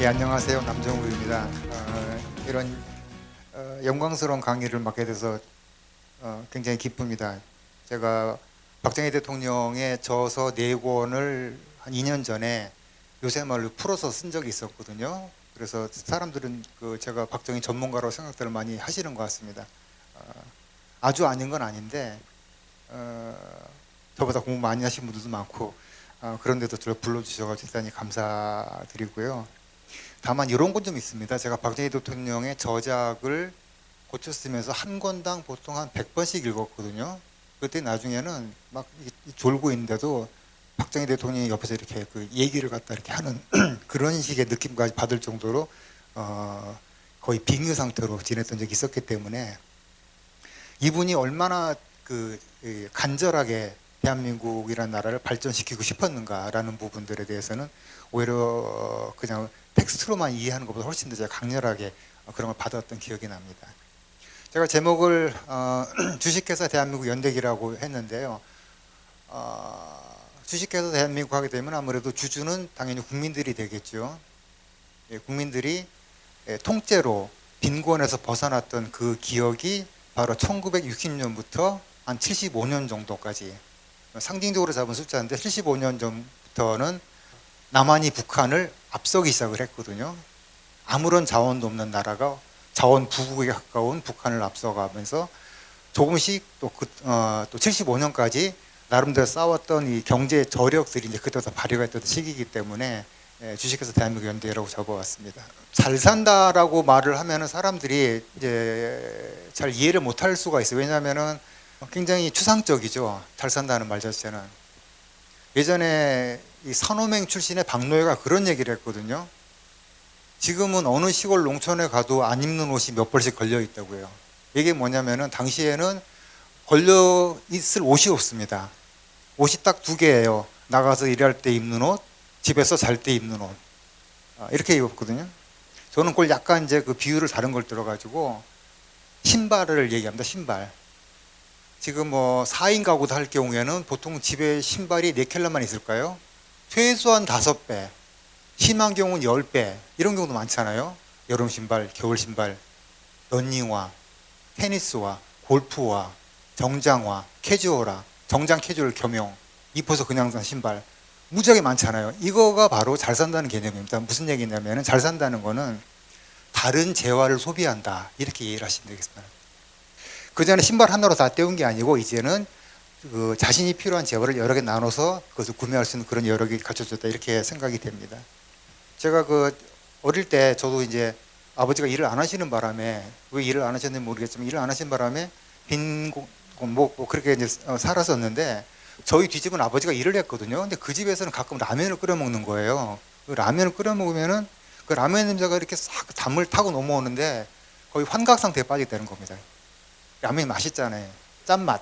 예, 안녕하세요. 남정우입니다. 이런 영광스러운 강의를 맡게 돼서 굉장히 기쁩니다. 제가 박정희 대통령의 저서 4권을 한 2년 전에 요새 말로 풀어서 쓴 적이 있었거든요. 그래서 사람들은 제가 박정희 전문가로 생각들을 많이 하시는 것 같습니다. 아주 아닌 건 아닌데 저보다 공부 많이 하신 분들도 많고 그런데도 저를 불러주셔서 대단히 감사드리고요. 다만 이런 건 좀 있습니다. 제가 박정희 대통령의 저작을 고쳐 쓰면서 한 권당 보통 한 100번씩 읽었거든요. 그때 나중에는 막 졸고 있는데도 박정희 대통령이 옆에서 이렇게 그 얘기를 갖다 이렇게 하는 그런 식의 느낌까지 받을 정도로 거의 빙의 상태로 지냈던 적이 있었기 때문에 이분이 얼마나 간절하게 대한민국이라는 나라를 발전시키고 싶었는가라는 부분들에 대해서는 오히려 그냥 텍스트로만 이해하는 것보다 훨씬 더 제가 강렬하게 그런 걸 받았던 기억이 납니다. 제가 제목을 주식회사 대한민국 연대기라고 했는데요. 주식회사 대한민국 하게 되면 아무래도 주주는 당연히 국민들이 되겠죠. 예, 국민들이 통째로 빈곤에서 벗어났던 그 기억이 바로 1960년부터 한 75년 정도까지 상징적으로 잡은 숫자인데 75년 전부터는 남한이 북한을 앞서기 시작을 했거든요. 아무런 자원도 없는 나라가 자원 부국에 가까운 북한을 앞서가면서 조금씩 또 75년까지 나름대로 싸웠던 이 경제 저력들이 이제 그때부터 발휘했던 시기이기 때문에 주식회사 대한민국 연대라고 적어왔습니다. 잘 산다라고 말을 하면은 사람들이 이제 잘 이해를 못할 수가 있어요. 왜냐하면은 굉장히 추상적이죠. 잘 산다는 말 자체는. 예전에 이 산호맹 출신의 박노해가 그런 얘기를 했거든요. 지금은 어느 시골 농촌에 가도 안 입는 옷이 몇 벌씩 걸려 있다고요. 이게 뭐냐면은 당시에는 걸려 있을 옷이 없습니다. 옷이 딱 2개예요. 나가서 일할 때 입는 옷, 집에서 잘 때 입는 옷. 이렇게 입었거든요. 저는 그걸 약간 이제 그 비유를 다른 걸 들어가지고 신발을 얘기합니다. 신발. 지금 뭐 4인 가구도 할 경우에는 보통 집에 신발이 4켤레만 있을까요? 최소한 5배, 심한 경우는 10배 이런 경우도 많잖아요. 여름 신발, 겨울 신발, 러닝화, 테니스화, 골프화, 정장화, 캐주얼화, 정장 캐주얼 겸용, 입어서 그냥 산 신발 무지하게 많잖아요. 이거가 바로 잘 산다는 개념입니다. 무슨 얘기냐면 잘 산다는 거는 다른 재화를 소비한다 이렇게 이해를 하시면 되겠습니다. 그 전에 신발 하나로 다 때운 게 아니고 이제는 그 자신이 필요한 재화를 여러 개 나눠서 그것을 구매할 수 있는 그런 여력이 갖춰졌다 이렇게 생각이 됩니다. 제가 어릴 때 저도 이제 아버지가 일을 안 하시는 바람에 왜 일을 안 하셨는지 모르겠지만 일을 안 하시는 바람에 뭐 그렇게 이제 살았었는데 저희 뒷집은 아버지가 일을 했거든요. 근데 그 집에서는 가끔 라면을 끓여 먹는 거예요. 그 라면을 끓여 먹으면은 그 라면 냄새가 이렇게 싹 담을 타고 넘어오는데 거의 환각 상태에 빠지게 되는 겁니다. 라면이 맛있잖아요. 짠맛.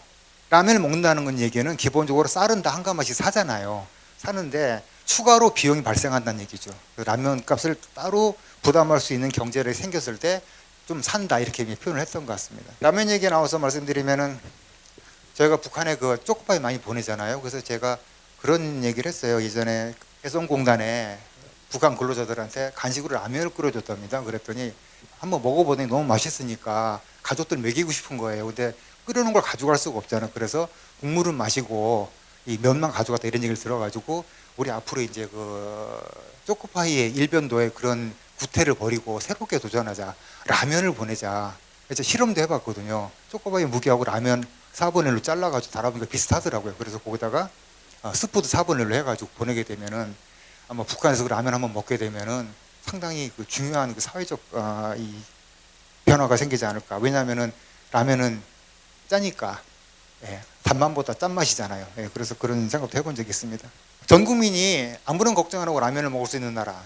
라면을 먹는다는 건 얘기는 기본적으로 쌀은 다 한 가마씩 사잖아요. 사는데 추가로 비용이 발생한다는 얘기죠. 라면 값을 따로 부담할 수 있는 경제력이 생겼을 때 좀 산다 이렇게 표현을 했던 것 같습니다. 라면 얘기 나와서 말씀드리면은 저희가 북한에 그 초코파이 많이 보내잖아요. 그래서 제가 그런 얘기를 했어요. 예전에 개성공단에 북한 근로자들한테 간식으로 라면을 끓여줬답니다. 그랬더니 한번 먹어보더니 너무 맛있으니까 가족들 먹이고 싶은 거예요. 근데 끓여놓은 걸 가져갈 수가 없잖아요. 그래서 국물은 마시고 이 면만 가져갔다 이런 얘기를 들어가지고 우리 앞으로 이제 그 초코파이의 일변도의 그런 구태를 버리고 새롭게 도전하자. 라면을 보내자. 그래서 실험도 해봤거든요. 초코파이 무게하고 라면 4분의 1로 잘라가지고 달아보니까 비슷하더라고요. 그래서 거기다가 스프도 4분의 1로 해가지고 보내게 되면은 아마 북한에서 그 라면 한번 먹게 되면은 상당히 그 중요한 그 사회적 이 변화가 생기지 않을까. 왜냐하면은 라면은 짜니까 단맛보다 짠맛이잖아요. 그래서 그런 생각도 해본 적이 있습니다. 전 국민이 아무런 걱정 안 하고 라면을 먹을 수 있는 나라.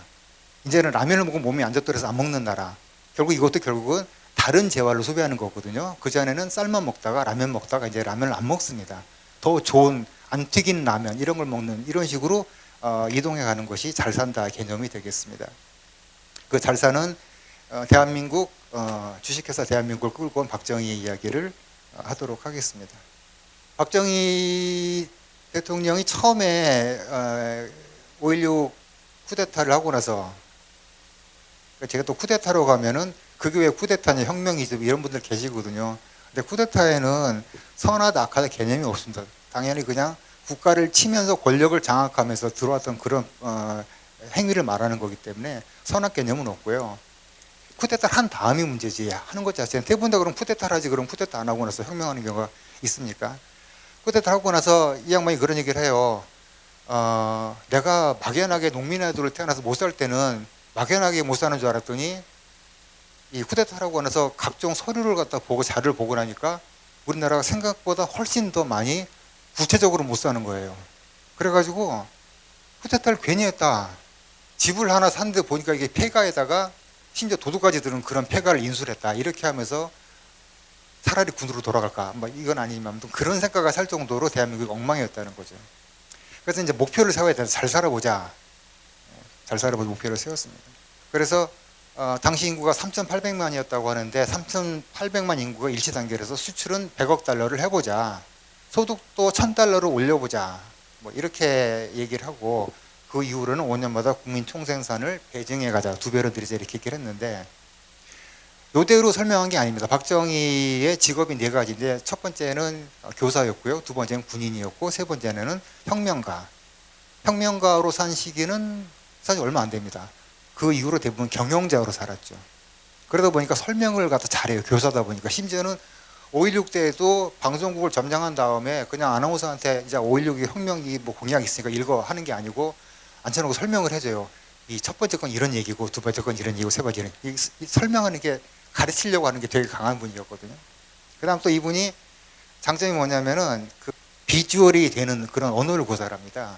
이제는 라면을 먹으면 몸이 안 좋더라서 안 먹는 나라. 결국 이것도 결국은 다른 재화를 소비하는 거거든요. 그전에는 쌀만 먹다가 라면 먹다가 이제 라면을 안 먹습니다. 더 좋은 안 튀긴 라면 이런 걸 먹는 이런 식으로 이동해 가는 것이 잘 산다 개념이 되겠습니다. 그 잘 사는 대한민국 주식회사 대한민국을 끌고 온 박정희의 이야기를 하도록 하겠습니다. 박정희 대통령이 처음에 5.16 쿠데타를 하고 나서 제가 또 쿠데타로 가면은 그게 왜 쿠데타냐, 혁명이죠, 이런 분들 계시거든요. 근데 쿠데타에는 선하다 악하다 개념이 없습니다. 당연히 그냥 국가를 치면서 권력을 장악하면서 들어왔던 그런 행위를 말하는 거기 때문에 선악 개념은 없고요. 쿠데타를 한 다음이 문제지 하는 것 자체는, 대부분 다 그럼 쿠데타를 하지, 그럼 쿠데타 안 하고 나서 혁명하는 경우가 있습니까? 쿠데타 하고 나서 이 양반이 그런 얘기를 해요. 내가 막연하게 농민의 아들로 태어나서 못 살 때는 막연하게 못 사는 줄 알았더니 이 쿠데타라고 나서 각종 서류를 갖다 보고 자료를 보고 나니까 우리나라가 생각보다 훨씬 더 많이 구체적으로 못 사는 거예요. 그래가지고 쿠데타를 괜히 했다. 집을 하나 샀는데 보니까 이게 폐가에다가 심지어 도둑까지 들은 그런 폐가를 인수했다. 이렇게 하면서 차라리 군으로 돌아갈까? 뭐 이건 아니지만 그런 생각을 살 정도로 대한민국이 엉망이었다는 거죠. 그래서 이제 목표를 세워야 된다. 잘 살아보자. 잘 살아보자 목표를 세웠습니다. 그래서 당시 인구가 3,800만이었다고 하는데 3,800만 인구가 일치 단계에서 수출은 100억 달러를 해보자. 소득도 1,000달러로 올려보자. 뭐 이렇게 얘기를 하고 그 이후로는 5년마다 국민 총생산을 배증해 가자. 2배로 늘리자 이렇게 얘기를 했는데 요대로 설명한 게 아닙니다. 박정희의 직업이 4가지인데 첫 번째는 교사였고요. 두 번째는 군인이었고 세 번째는 혁명가. 혁명가로 산 시기는 사실 얼마 안 됩니다. 그 이후로 대부분 경영자로 살았죠. 그러다 보니까 설명을 갖다 잘해요. 교사다 보니까. 심지어는 5.16 때에도 방송국을 점령한 다음에 그냥 아나운서한테 이제 5.16이 혁명이 뭐 공약이 있으니까 읽어 하는 게 아니고 앉혀놓고 설명을 해줘요. 이 첫 번째 건 이런 얘기고 두 번째 건 이런 얘기고 세 번째 이런 이 설명하는 게 가르치려고 하는 게 되게 강한 분이었거든요. 그 다음 또 이분이 장점이 뭐냐면은 그 비주얼이 되는 그런 언어를 구사합니다.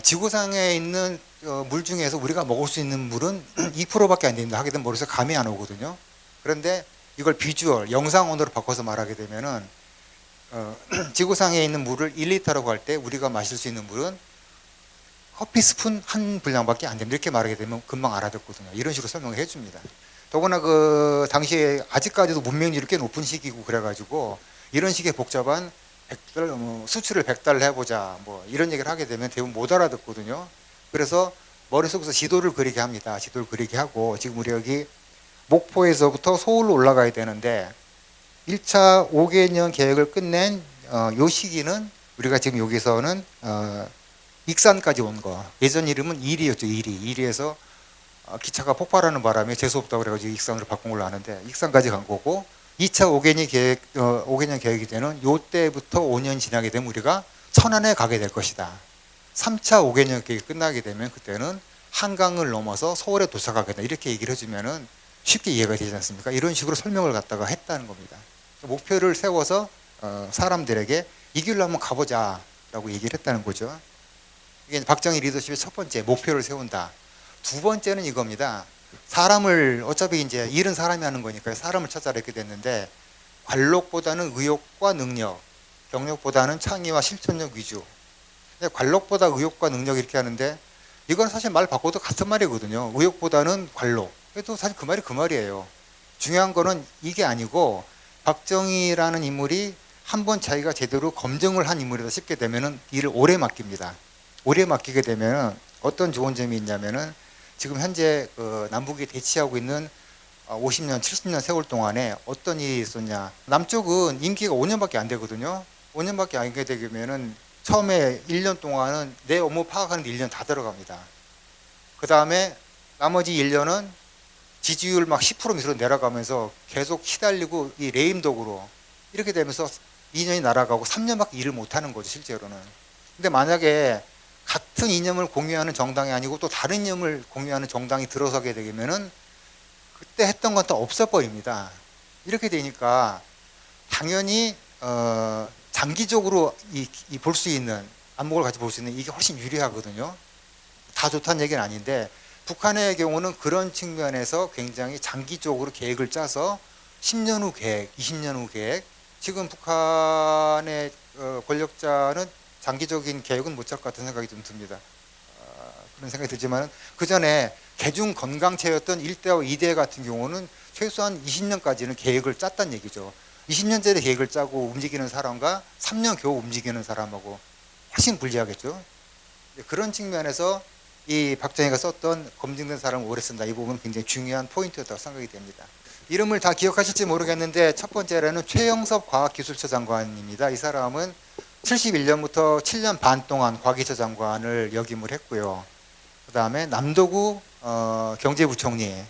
지구상에 있는 물 중에서 우리가 먹을 수 있는 물은 2%밖에 안 됩니다. 하게 되면 머릿속에 감이 안 오거든요. 그런데 이걸 비주얼, 영상 언어로 바꿔서 말하게 되면은 지구상에 있는 물을 1리터라고 할 때 우리가 마실 수 있는 물은 커피 스푼 한 분량밖에 안 됩니다. 이렇게 말하게 되면 금방 알아듣거든요. 이런 식으로 설명을 해줍니다. 더구나 그 당시에 아직까지도 문명률이 꽤 높은 시기고 그래가지고 이런 식의 복잡한 100달러, 수출을 100달러 해보자 뭐 이런 얘기를 하게 되면 대부분 못 알아듣거든요. 그래서 머릿속에서 지도를 그리게 합니다. 지도를 그리게 하고 지금 우리 여기 목포에서부터 서울로 올라가야 되는데 1차 5개년 계획을 끝낸 요 시기는 우리가 지금 여기서는 익산까지 온 거. 예전 이름은 이리였죠. 이리에서 기차가 폭발하는 바람에 재수 없다고 그래가지고 익산으로 바꾼 걸로 아는데 익산까지 간 거고 2차 5개년 계획이 되는 요 때부터 5년 지나게 되면 우리가 천안에 가게 될 것이다. 3차 5개년 계획이 끝나게 되면 그때는 한강을 넘어서 서울에 도착하게 된다. 이렇게 얘기를 해주면은 쉽게 이해가 되지 않습니까? 이런 식으로 설명을 갖다가 했다는 겁니다. 목표를 세워서 사람들에게 이 길로 한번 가보자 라고 얘기를 했다는 거죠. 이게 박정희 리더십의 첫 번째, 목표를 세운다. 두 번째는 이겁니다. 사람을 어차피 이제 일은 사람이 하는 거니까 사람을 찾아라 이렇게 됐는데 관록보다는 의욕과 능력, 경력보다는 창의와 실천력 위주. 관록보다 의욕과 능력 이렇게 하는데 이건 사실 말 바꿔도 같은 말이거든요. 의욕보다는 관록. 그래도 사실 그 말이 그 말이에요. 중요한 거는 이게 아니고 박정희라는 인물이 한번 자기가 제대로 검증을 한 인물이다 싶게 되면은 일을 오래 맡깁니다. 오래 맡기게 되면 어떤 좋은 점이 있냐면은 지금 현재 남북이 대치하고 있는 50년, 70년 세월 동안에 어떤 일이 있었냐. 남쪽은 임기가 5년밖에 안 되거든요. 5년밖에 안 되면은 처음에 1년 동안은 내 업무 파악하는 데 1년 다 들어갑니다. 그 다음에 나머지 1년은 지지율 막 10% 밑으로 내려가면서 계속 시달리고 이 레임덕으로 이렇게 되면서 2년이 날아가고 3년밖에 일을 못하는 거죠, 실제로는. 근데 만약에 같은 이념을 공유하는 정당이 아니고 또 다른 이념을 공유하는 정당이 들어서게 되면은 그때 했던 건 또 없어버립니다. 이렇게 되니까 당연히 장기적으로 볼 수 있는 안목을 같이 볼 수 있는 이게 훨씬 유리하거든요. 다 좋다는 얘기는 아닌데 북한의 경우는 그런 측면에서 굉장히 장기적으로 계획을 짜서 10년 후 계획, 20년 후 계획. 지금 북한의 권력자는 장기적인 계획은 못 짤 것 같은 생각이 좀 듭니다. 그런 생각이 들지만 그 전에 개중 건강체였던 1대와 2대 같은 경우는 최소한 20년까지는 계획을 짰단 얘기죠. 20년짜리 계획을 짜고 움직이는 사람과 3년 겨우 움직이는 사람하고 훨씬 불리하겠죠. 그런 측면에서 이 박정희가 썼던 검증된 사람을 오래 쓴다. 이 부분은 굉장히 중요한 포인트였다고 생각이 됩니다. 이름을 다 기억하실지 모르겠는데 첫 번째로는 최영섭 과학기술처 장관입니다. 이 사람은 71년부터 7년 반 동안 과기처 장관을 역임을 했고요. 그 다음에 남도구 경제부총리,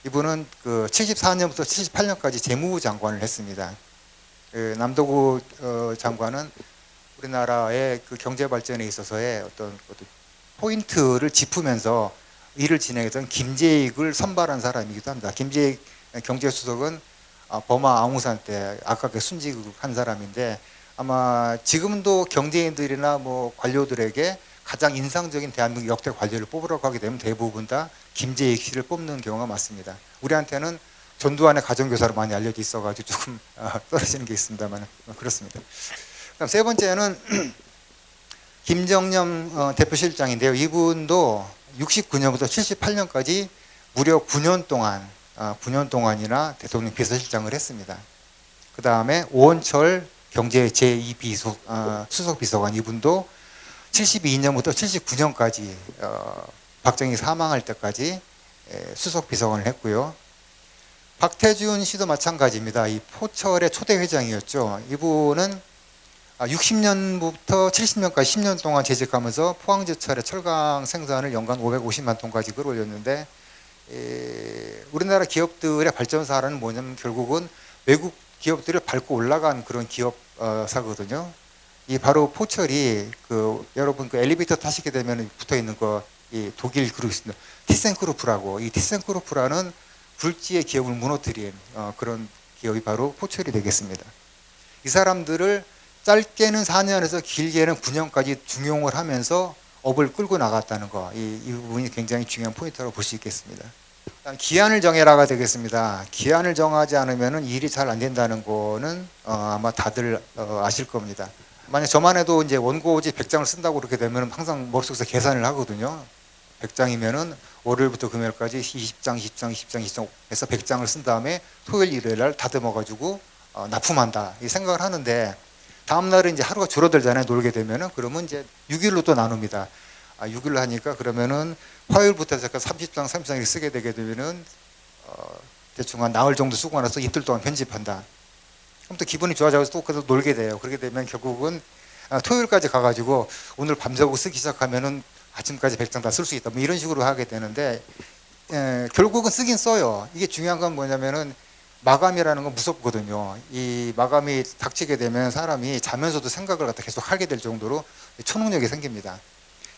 이분은 그 74년부터 78년까지 재무부 장관을 했습니다. 그 남도구 장관은 우리나라의 그 경제 발전에 있어서의 어떤 포인트를 짚으면서 일을 진행했던 김재익을 선발한 사람이기도 합니다. 김재익 경제수석은 버마 아웅산 때 아깝게 순직한 사람인데, 아마 지금도 경제인들이나 뭐 관료들에게 가장 인상적인 대한민국 역대 관료를 뽑으라고 하게 되면 대부분 다 김재익 씨를 뽑는 경우가 많습니다. 우리한테는 전두환의 가정교사로 많이 알려져 있어가지고 조금 떨어지는 게 있습니다만 그렇습니다. 그다음 세 번째는 김정념 대표실장인데요. 이분도 69년부터 78년까지 무려 9년 동안이나 대통령 비서실장을 했습니다. 그 다음에 오원철 경제 제2 수석 비서관, 이분도 72년부터 79년까지 박정희 사망할 때까지 수석 비서관을 했고요. 박태준 씨도 마찬가지입니다. 이 포철의 초대 회장이었죠. 이분은 60년부터 70년까지 10년 동안 재직하면서 포항제철의 철강 생산을 연간 550만 톤까지 끌어올렸는데, 우리나라 기업들의 발전사라는 뭐냐면 결국은 외국 기업들을 밟고 올라간 그런 기업사거든요. 이 바로 포철이 여러분 그 엘리베이터 타시게 되면 붙어 있는 이 독일 그룹 있습니다. 티센크루프라고, 이 티센크루프라는 굴지의 기업을 무너뜨린 그런 기업이 바로 포철이 되겠습니다. 이 사람들을 짧게는 4년에서 길게는 9년까지 중용을 하면서 업을 끌고 나갔다는 거, 이 부분이 굉장히 중요한 포인트라고 볼 수 있겠습니다. 기한을 정해라가 되겠습니다. 기한을 정하지 않으면 일이 잘 안 된다는 거는 아마 다들 아실 겁니다. 만약 저만 해도 이제 원고지 100장을 쓴다고 그렇게 되면 항상 머릿속에서 계산을 하거든요. 100장이면은 월요일부터 금요일까지 20장, 20장, 20장, 20장 해서 100장을 쓴 다음에 토요일, 일요일 날 다듬어가지고 납품한다 이 생각을 하는데, 다음 날은 이제 하루가 줄어들잖아요. 놀게 되면은. 그러면 이제 6일로 또 나눕니다. 6일로 하니까 그러면은 화요일부터 해서 30장, 30장 이렇게 쓰게 되게 되면은 대충 한 나흘 정도 쓰고 나서 이틀 동안 편집한다. 그럼 또 기분이 좋아져서 또 계속 놀게 돼요. 그렇게 되면 결국은 토요일까지 가가지고 오늘 밤새고 쓰기 시작하면은 아침까지 100장 다 쓸 수 있다. 뭐 이런 식으로 하게 되는데, 결국은 쓰긴 써요. 이게 중요한 건 뭐냐면은 마감이라는 건 무섭거든요. 이 마감이 닥치게 되면 사람이 자면서도 생각을 갖다 계속 하게 될 정도로 초능력이 생깁니다.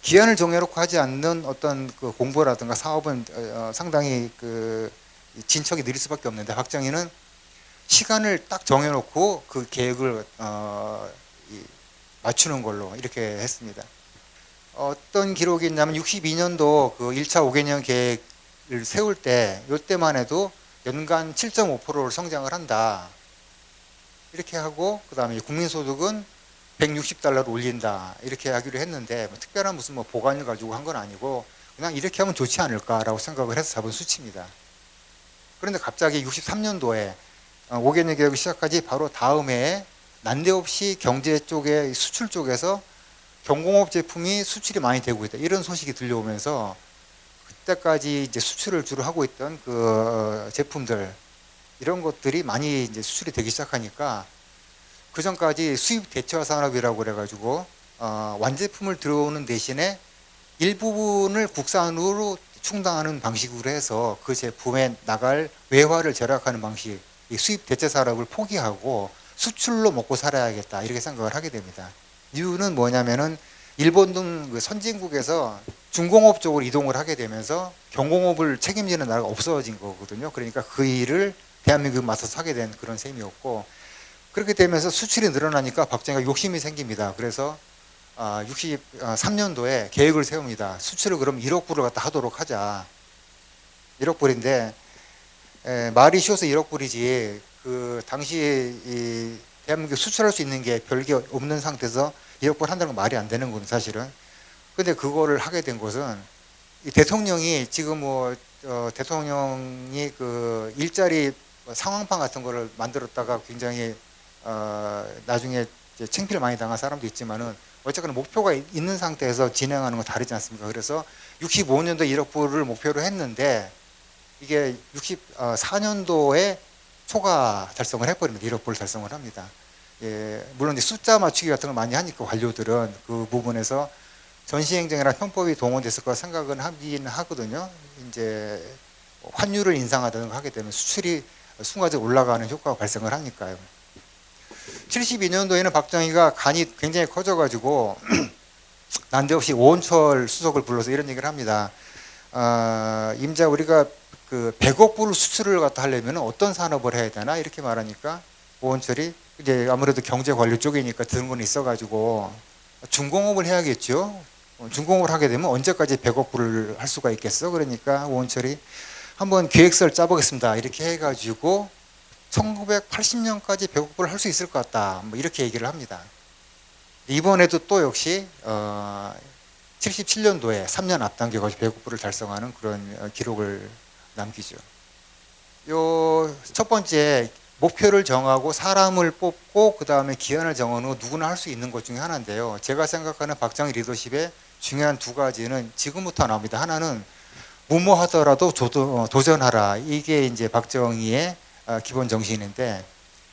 기한을 정해놓고 하지 않는 어떤 그 공부라든가 사업은 상당히 그 진척이 느릴 수밖에 없는데, 박정희는 시간을 딱 정해놓고 그 계획을 맞추는 걸로 이렇게 했습니다. 어떤 기록이 있냐면 62년도 그 1차 5개년 계획을 세울 때, 이때만 해도 연간 7.5%를 성장을 한다 이렇게 하고, 그 다음에 국민소득은 160달러를 올린다 이렇게 하기로 했는데, 뭐 특별한 무슨 뭐 보관을 가지고 한 건 아니고 그냥 이렇게 하면 좋지 않을까라고 생각을 해서 잡은 수치입니다. 그런데 갑자기 63년도에 5개년 계획을 시작하지 바로 다음 해에 난데없이 경제 쪽에 수출 쪽에서 경공업 제품이 수출이 많이 되고 있다 이런 소식이 들려오면서, 그때까지 이제 수출을 주로 하고 있던 그 제품들 이런 것들이 많이 이제 수출이 되기 시작하니까, 그 전까지 수입 대체 산업이라고 그래가지고 완제품을 들어오는 대신에 일부분을 국산으로 충당하는 방식으로 해서 그 제품에 나갈 외화를 절약하는 방식, 이 수입 대체 산업을 포기하고 수출로 먹고 살아야겠다 이렇게 생각을 하게 됩니다. 이유는 뭐냐면은 일본 등 그 선진국에서 중공업 쪽으로 이동을 하게 되면서 경공업을 책임지는 나라가 없어진 거거든요. 그러니까 그 일을 대한민국에 맡아서 하게 된 그런 셈이었고, 그렇게 되면서 수출이 늘어나니까 박정희가 욕심이 생깁니다. 그래서 63년도에 계획을 세웁니다. 수출을 그럼 1억 불을 갖다 하도록 하자. 1억 불인데 말이 쉬워서 1억 불이지, 그 당시에 이 대한민국에 수출할 수 있는 게 별게 없는 상태에서 1억 불 한다는 건 말이 안 되는 거는 사실은. 근데 그거를 하게 된 것은 이 대통령이 지금 대통령이 그 일자리 상황판 같은 거를 만들었다가 굉장히 나중에 창피를 많이 당한 사람도 있지만은 어쨌거나 목표가 있는 상태에서 진행하는 건 다르지 않습니까? 그래서 65년도 1억 불을 목표로 했는데 이게 64년도에 초과 달성을 해버립니다. 1억 불을 달성을 합니다. 예, 물론 이제 숫자 맞추기 같은 걸 많이 하니까 관료들은 그 부분에서 전시행정이나 편법이 동원됐을 거라 생각은 하긴 하거든요. 이제 환율을 인상하든가 하게 되면 수출이 순간적으로 올라가는 효과가 발생을 하니까요. 72년도에는 박정희가 간이 굉장히 커져가지고 난데없이 오원철 수석을 불러서 이런 얘기를 합니다. 임자 우리가 그 100억 불 수출을 갖다 하려면 어떤 산업을 해야 되나 이렇게 말하니까 오원철이 이제 아무래도 경제 관료 쪽이니까 드는 건 있어가지고 중공업을 해야겠죠. 중공업을 하게 되면 언제까지 100억 불을 할 수가 있겠어? 그러니까 오원철이 한번 계획서를 짜보겠습니다. 이렇게 해가지고 1980년까지 100억 불을 할 수 있을 것 같다. 뭐 이렇게 얘기를 합니다. 이번에도 또 역시 77년도에 3년 앞당겨가지고 100억 불을 달성하는 그런 기록을 남기죠. 요 첫 번째 목표를 정하고 사람을 뽑고 그 다음에 기한을 정하는 거 누구나 할 수 있는 것 중에 하나인데요. 제가 생각하는 박정희 리더십의 중요한 두 가지는 지금부터 나옵니다. 하나는 무모하더라도 도전하라. 이게 이제 박정희의 기본 정신인데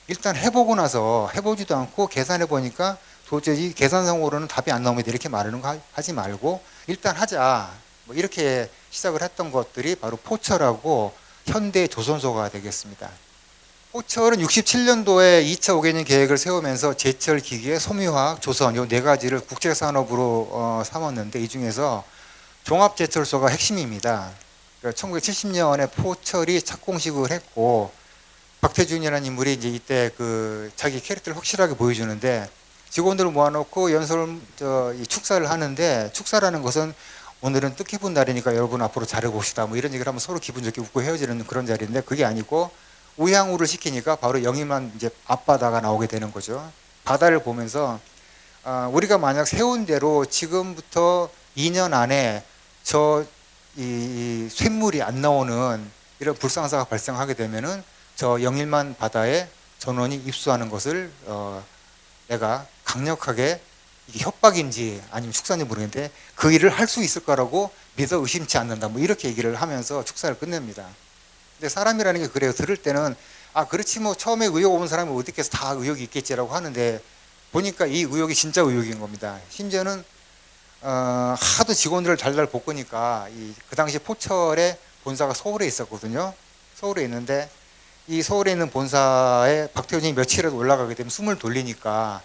일단 해보고 나서 해보지도 않고 계산해 보니까 도저히 계산상으로는 답이 안 나옵니다. 이렇게 말하는 거 하지 말고 일단 하자. 뭐 이렇게 시작을 했던 것들이 바로 포철하고 현대 조선소가 되겠습니다. 포철은 67년도에 2차 5개년 계획을 세우면서 제철, 기계, 섬유화학, 조선 이 네 가지를 국제산업으로 삼았는데 이 중에서 종합제철소가 핵심입니다. 1970년에 포철이 착공식을 했고 박태준이라는 인물이 이제 이때 그 자기 캐릭터를 확실하게 보여주는데 직원들을 모아놓고 축사를 하는데 축사라는 것은 오늘은 뜻깊은 날이니까 여러분 앞으로 잘해봅시다 뭐 이런 얘기를 하면 서로 기분 좋게 웃고 헤어지는 그런 자리인데 그게 아니고 우양우를 시키니까 바로 영희만 이제 앞바다가 나오게 되는 거죠. 바다를 보면서 우리가 만약 세운 대로 지금부터 2년 안에 이 쇳물이 안 나오는 이런 불상사가 발생하게 되면은 저 영일만 바다에 전원이 입수하는 것을 내가 강력하게 이게 협박인지 아니면 축사인지 모르겠는데 그 일을 할 수 있을 거라고 믿어 의심치 않는다. 뭐 이렇게 얘기를 하면서 축사를 끝냅니다. 근데 사람이라는 게 그래요. 들을 때는 그렇지 뭐 처음에 의혹 온 사람이 어디 있겠어 다 의혹이 있겠지라고 하는데 보니까 이 의혹이 진짜 의혹인 겁니다. 심지어는 하도 직원들을 달달 볶으니까 그 당시 포철의 본사가 서울에 있었거든요. 서울에 있는데 이 서울에 있는 본사에 박태준이 며칠이라도 올라가게 되면 숨을 돌리니까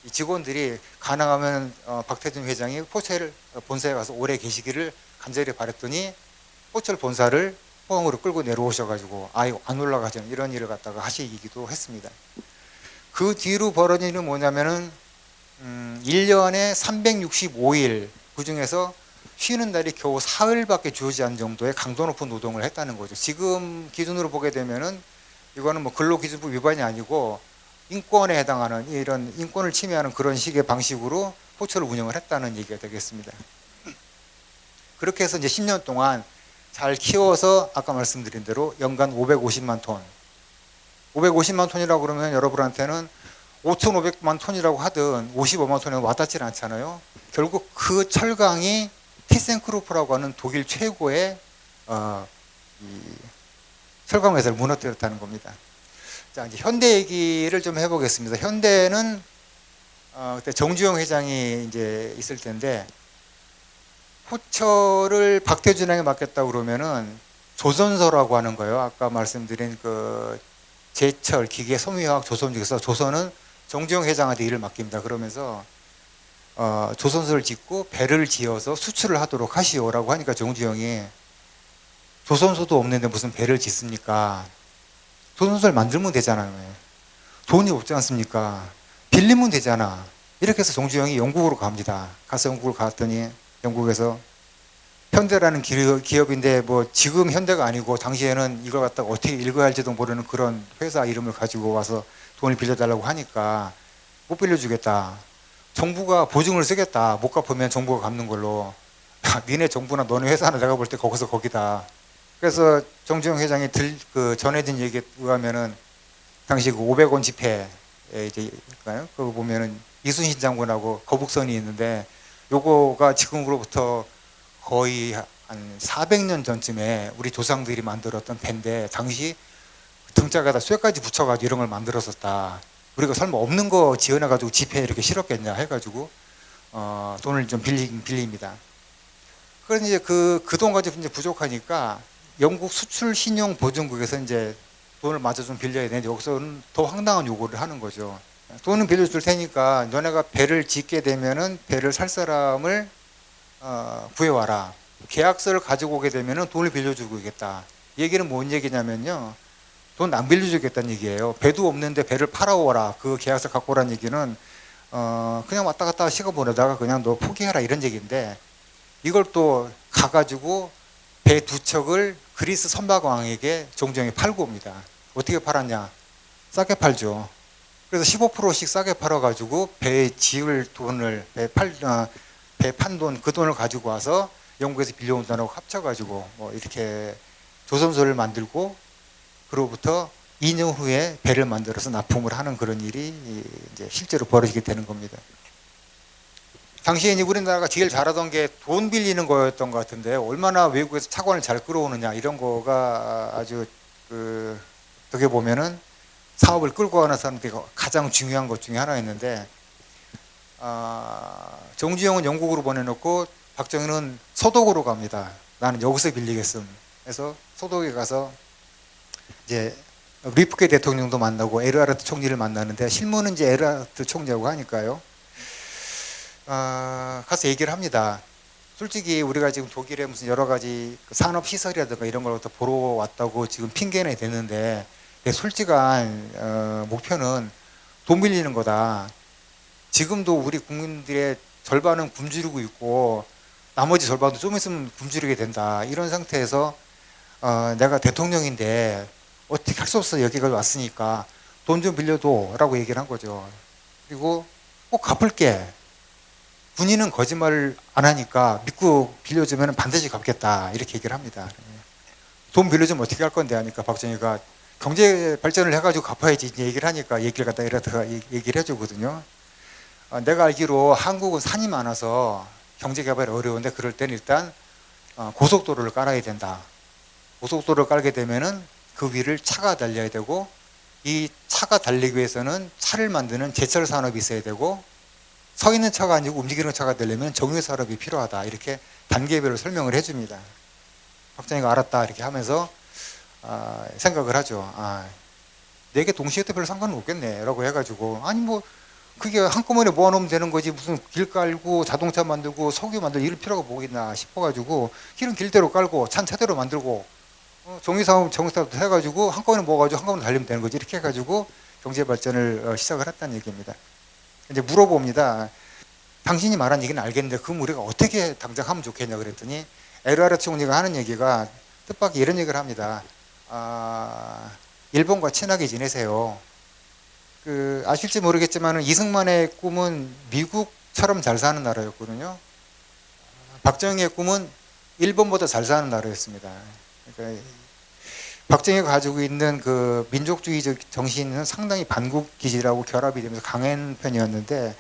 이 직원들이 가능하면 박태준 회장이 포철 본사에 가서 오래 계시기를 간절히 바랬더니 포철 본사를 포항으로 끌고 내려오셔가지고 안 올라가죠. 이런 일을 갖다가 하시기도 했습니다. 그 뒤로 벌어진 일은 뭐냐면은 1년에 365일 그중에서 쉬는 날이 겨우 사흘밖에 주어지지 않은 정도의 강도 높은 노동을 했다는 거죠. 지금 기준으로 보게 되면은 이거는 뭐 근로기준법 위반이 아니고 인권에 해당하는 이런 인권을 침해하는 그런 식의 방식으로 포철을 운영을 했다는 얘기가 되겠습니다. 그렇게 해서 이제 10년 동안 잘 키워서 아까 말씀드린 대로 연간 550만 톤. 550만 톤이라고 그러면 여러분한테는 5,500만 톤이라고 하든 55만 톤에 와닿질 않잖아요. 결국 그 철강이 티센크루프라고 하는 독일 최고의 이 철강 회사를 무너뜨렸다는 겁니다. 자, 이제 현대 얘기를 좀 해보겠습니다. 현대는 그때 정주영 회장이 이제 있을 텐데 포철을 박태준에게 맡겼다고 그러면은 조선소라고 하는 거예요. 아까 말씀드린 그 제철, 기계, 섬유화학, 조선 중에서 조선은 정주영 회장한테 일을 맡깁니다. 그러면서 조선소를 짓고 배를 지어서 수출을 하도록 하시오라고 하니까 정주영이 조선소도 없는데 무슨 배를 짓습니까? 조선소를 만들면 되잖아요. 돈이 없지 않습니까? 빌리면 되잖아. 이렇게 해서 정주영이 영국으로 갑니다. 가서 영국을 갔더니 영국에서 현대라는 기업인데 뭐 지금 현대가 아니고 당시에는 이걸 갖다가 어떻게 읽어야 할지도 모르는 그런 회사 이름을 가지고 와서 돈을 빌려달라고 하니까 못 빌려주겠다. 정부가 보증을 쓰겠다. 못 갚으면 정부가 갚는 걸로. 니네 정부나 너네 회사나 내가 볼 때 거기서 거기다. 그래서 정주영 회장이 전해진 얘기에 의하면은 당시 그 500원 지폐에 이제 그거 보면은 이순신 장군하고 거북선이 있는데 요거가 지금으로부터 거의 한 400년 전쯤에 우리 조상들이 만들었던 배인데 당시 등짝에다 쇠까지 붙여가지고 이런 걸 만들었었다. 우리가 설마 없는 거 지어내가지고 지폐에 이렇게 실었겠냐 해가지고 돈을 좀 빌립니다. 그런데 이제 그 돈 가지고 이제 부족하니까 영국 수출 신용 보증국에서 이제 돈을 마저 좀 빌려야 되는데 여기서는 더 황당한 요구를 하는 거죠. 돈은 빌려줄 테니까 너네가 배를 짓게 되면은 배를 살 사람을 구해와라. 계약서를 가지고 오게 되면은 돈을 빌려주고 있겠다. 얘기는 뭔 얘기냐면요. 돈 안 빌려주겠다는 얘기예요. 배도 없는데 배를 팔아오라. 그 계약서 갖고 오라는 얘기는 그냥 왔다 갔다 시간 보내다가 그냥 너 포기해라 이런 얘기인데 이걸 또 가가지고 배 두 척을 그리스 선박왕에게 종종에 팔고 옵니다. 어떻게 팔았냐? 싸게 팔죠. 그래서 15%씩 싸게 팔아가지고 배 지을 돈을 배 판 돈 그 돈을 가지고 와서 영국에서 빌려온 돈하고 합쳐가지고 뭐 이렇게 조선소를 만들고 그로부터 2년 후에 배를 만들어서 납품을 하는 그런 일이 이제 실제로 벌어지게 되는 겁니다. 당시에 이제 우리나라가 제일 잘하던 게 돈 빌리는 거였던 것 같은데 얼마나 외국에서 차관을 잘 끌어오느냐 이런 거가 아주 어떻게 보면은 사업을 끌고 가는 사람들이 가장 중요한 것 중에 하나였는데 정주영은 영국으로 보내놓고 박정희는 서독으로 갑니다. 나는 여기서 빌리겠음. 그래서 서독에 가서 이제 리프케 대통령도 만나고 에르하르트 총리를 만나는데 실무는 이제 에르하르트 총리하고 하니까요. 가서 얘기를 합니다. 솔직히 우리가 지금 독일에 무슨 여러 가지 산업 시설이라든가 이런 걸 보러 왔다고 지금 핑계내 대는데 내 솔직한 목표는 돈 빌리는 거다. 지금도 우리 국민들의 절반은 굶주리고 있고 나머지 절반도 좀 있으면 굶주리게 된다. 이런 상태에서 내가 대통령인데 어떻게 할 수 없어 여기가 왔으니까 돈 좀 빌려도 라고 얘기를 한 거죠. 그리고 꼭 갚을게. 군인은 거짓말을 안 하니까 믿고 빌려주면 반드시 갚겠다 이렇게 얘기를 합니다. 돈 빌려주면 어떻게 할 건데 하니까 박정희가 경제 발전을 해가지고 갚아야지 얘기를 하니까 얘기를 갖다 이렇다가 얘기를 해주거든요. 내가 알기로 한국은 산이 많아서 경제 개발이 어려운데 그럴 때는 일단 고속도로를 깔아야 된다. 고속도로를 깔게 되면은 그 위를 차가 달려야 되고 이 차가 달리기 위해서는 차를 만드는 제철 산업이 있어야 되고 서 있는 차가 아니고 움직이는 차가 되려면 정유 산업이 필요하다. 이렇게 단계별로 설명을 해줍니다. 박정희가 알았다 이렇게 하면서 생각을 하죠. 내게 동시에 도 별로 상관은 없겠네 라고 해가지고 아니 뭐 그게 한꺼번에 모아놓으면 되는 거지 무슨 길 깔고 자동차 만들고 석유 만들고 이럴 필요가 뭐겠나 싶어가지고 길은 길대로 깔고 차는 차대로 만들고 정유사업도 해가지고 한꺼번에 모아가지고 한꺼번에 달리면 되는 거지 이렇게 해가지고 경제 발전을 시작을 했다는 얘기입니다. 이제 물어봅니다. 당신이 말한 얘기는 알겠는데 그럼 우리가 어떻게 당장 하면 좋겠냐 그랬더니 에르하르트 총리가 하는 얘기가 뜻밖의 이런 얘기를 합니다. 일본과 친하게 지내세요. 아실지 모르겠지만 이승만의 꿈은 미국처럼 잘 사는 나라였거든요. 박정희의 꿈은 일본보다 잘 사는 나라였습니다. 그러니까 박정희가 가지고 있는 그 민족주의적 정신은 상당히 반국 기질하고 결합이 되면서 강한 편이었는데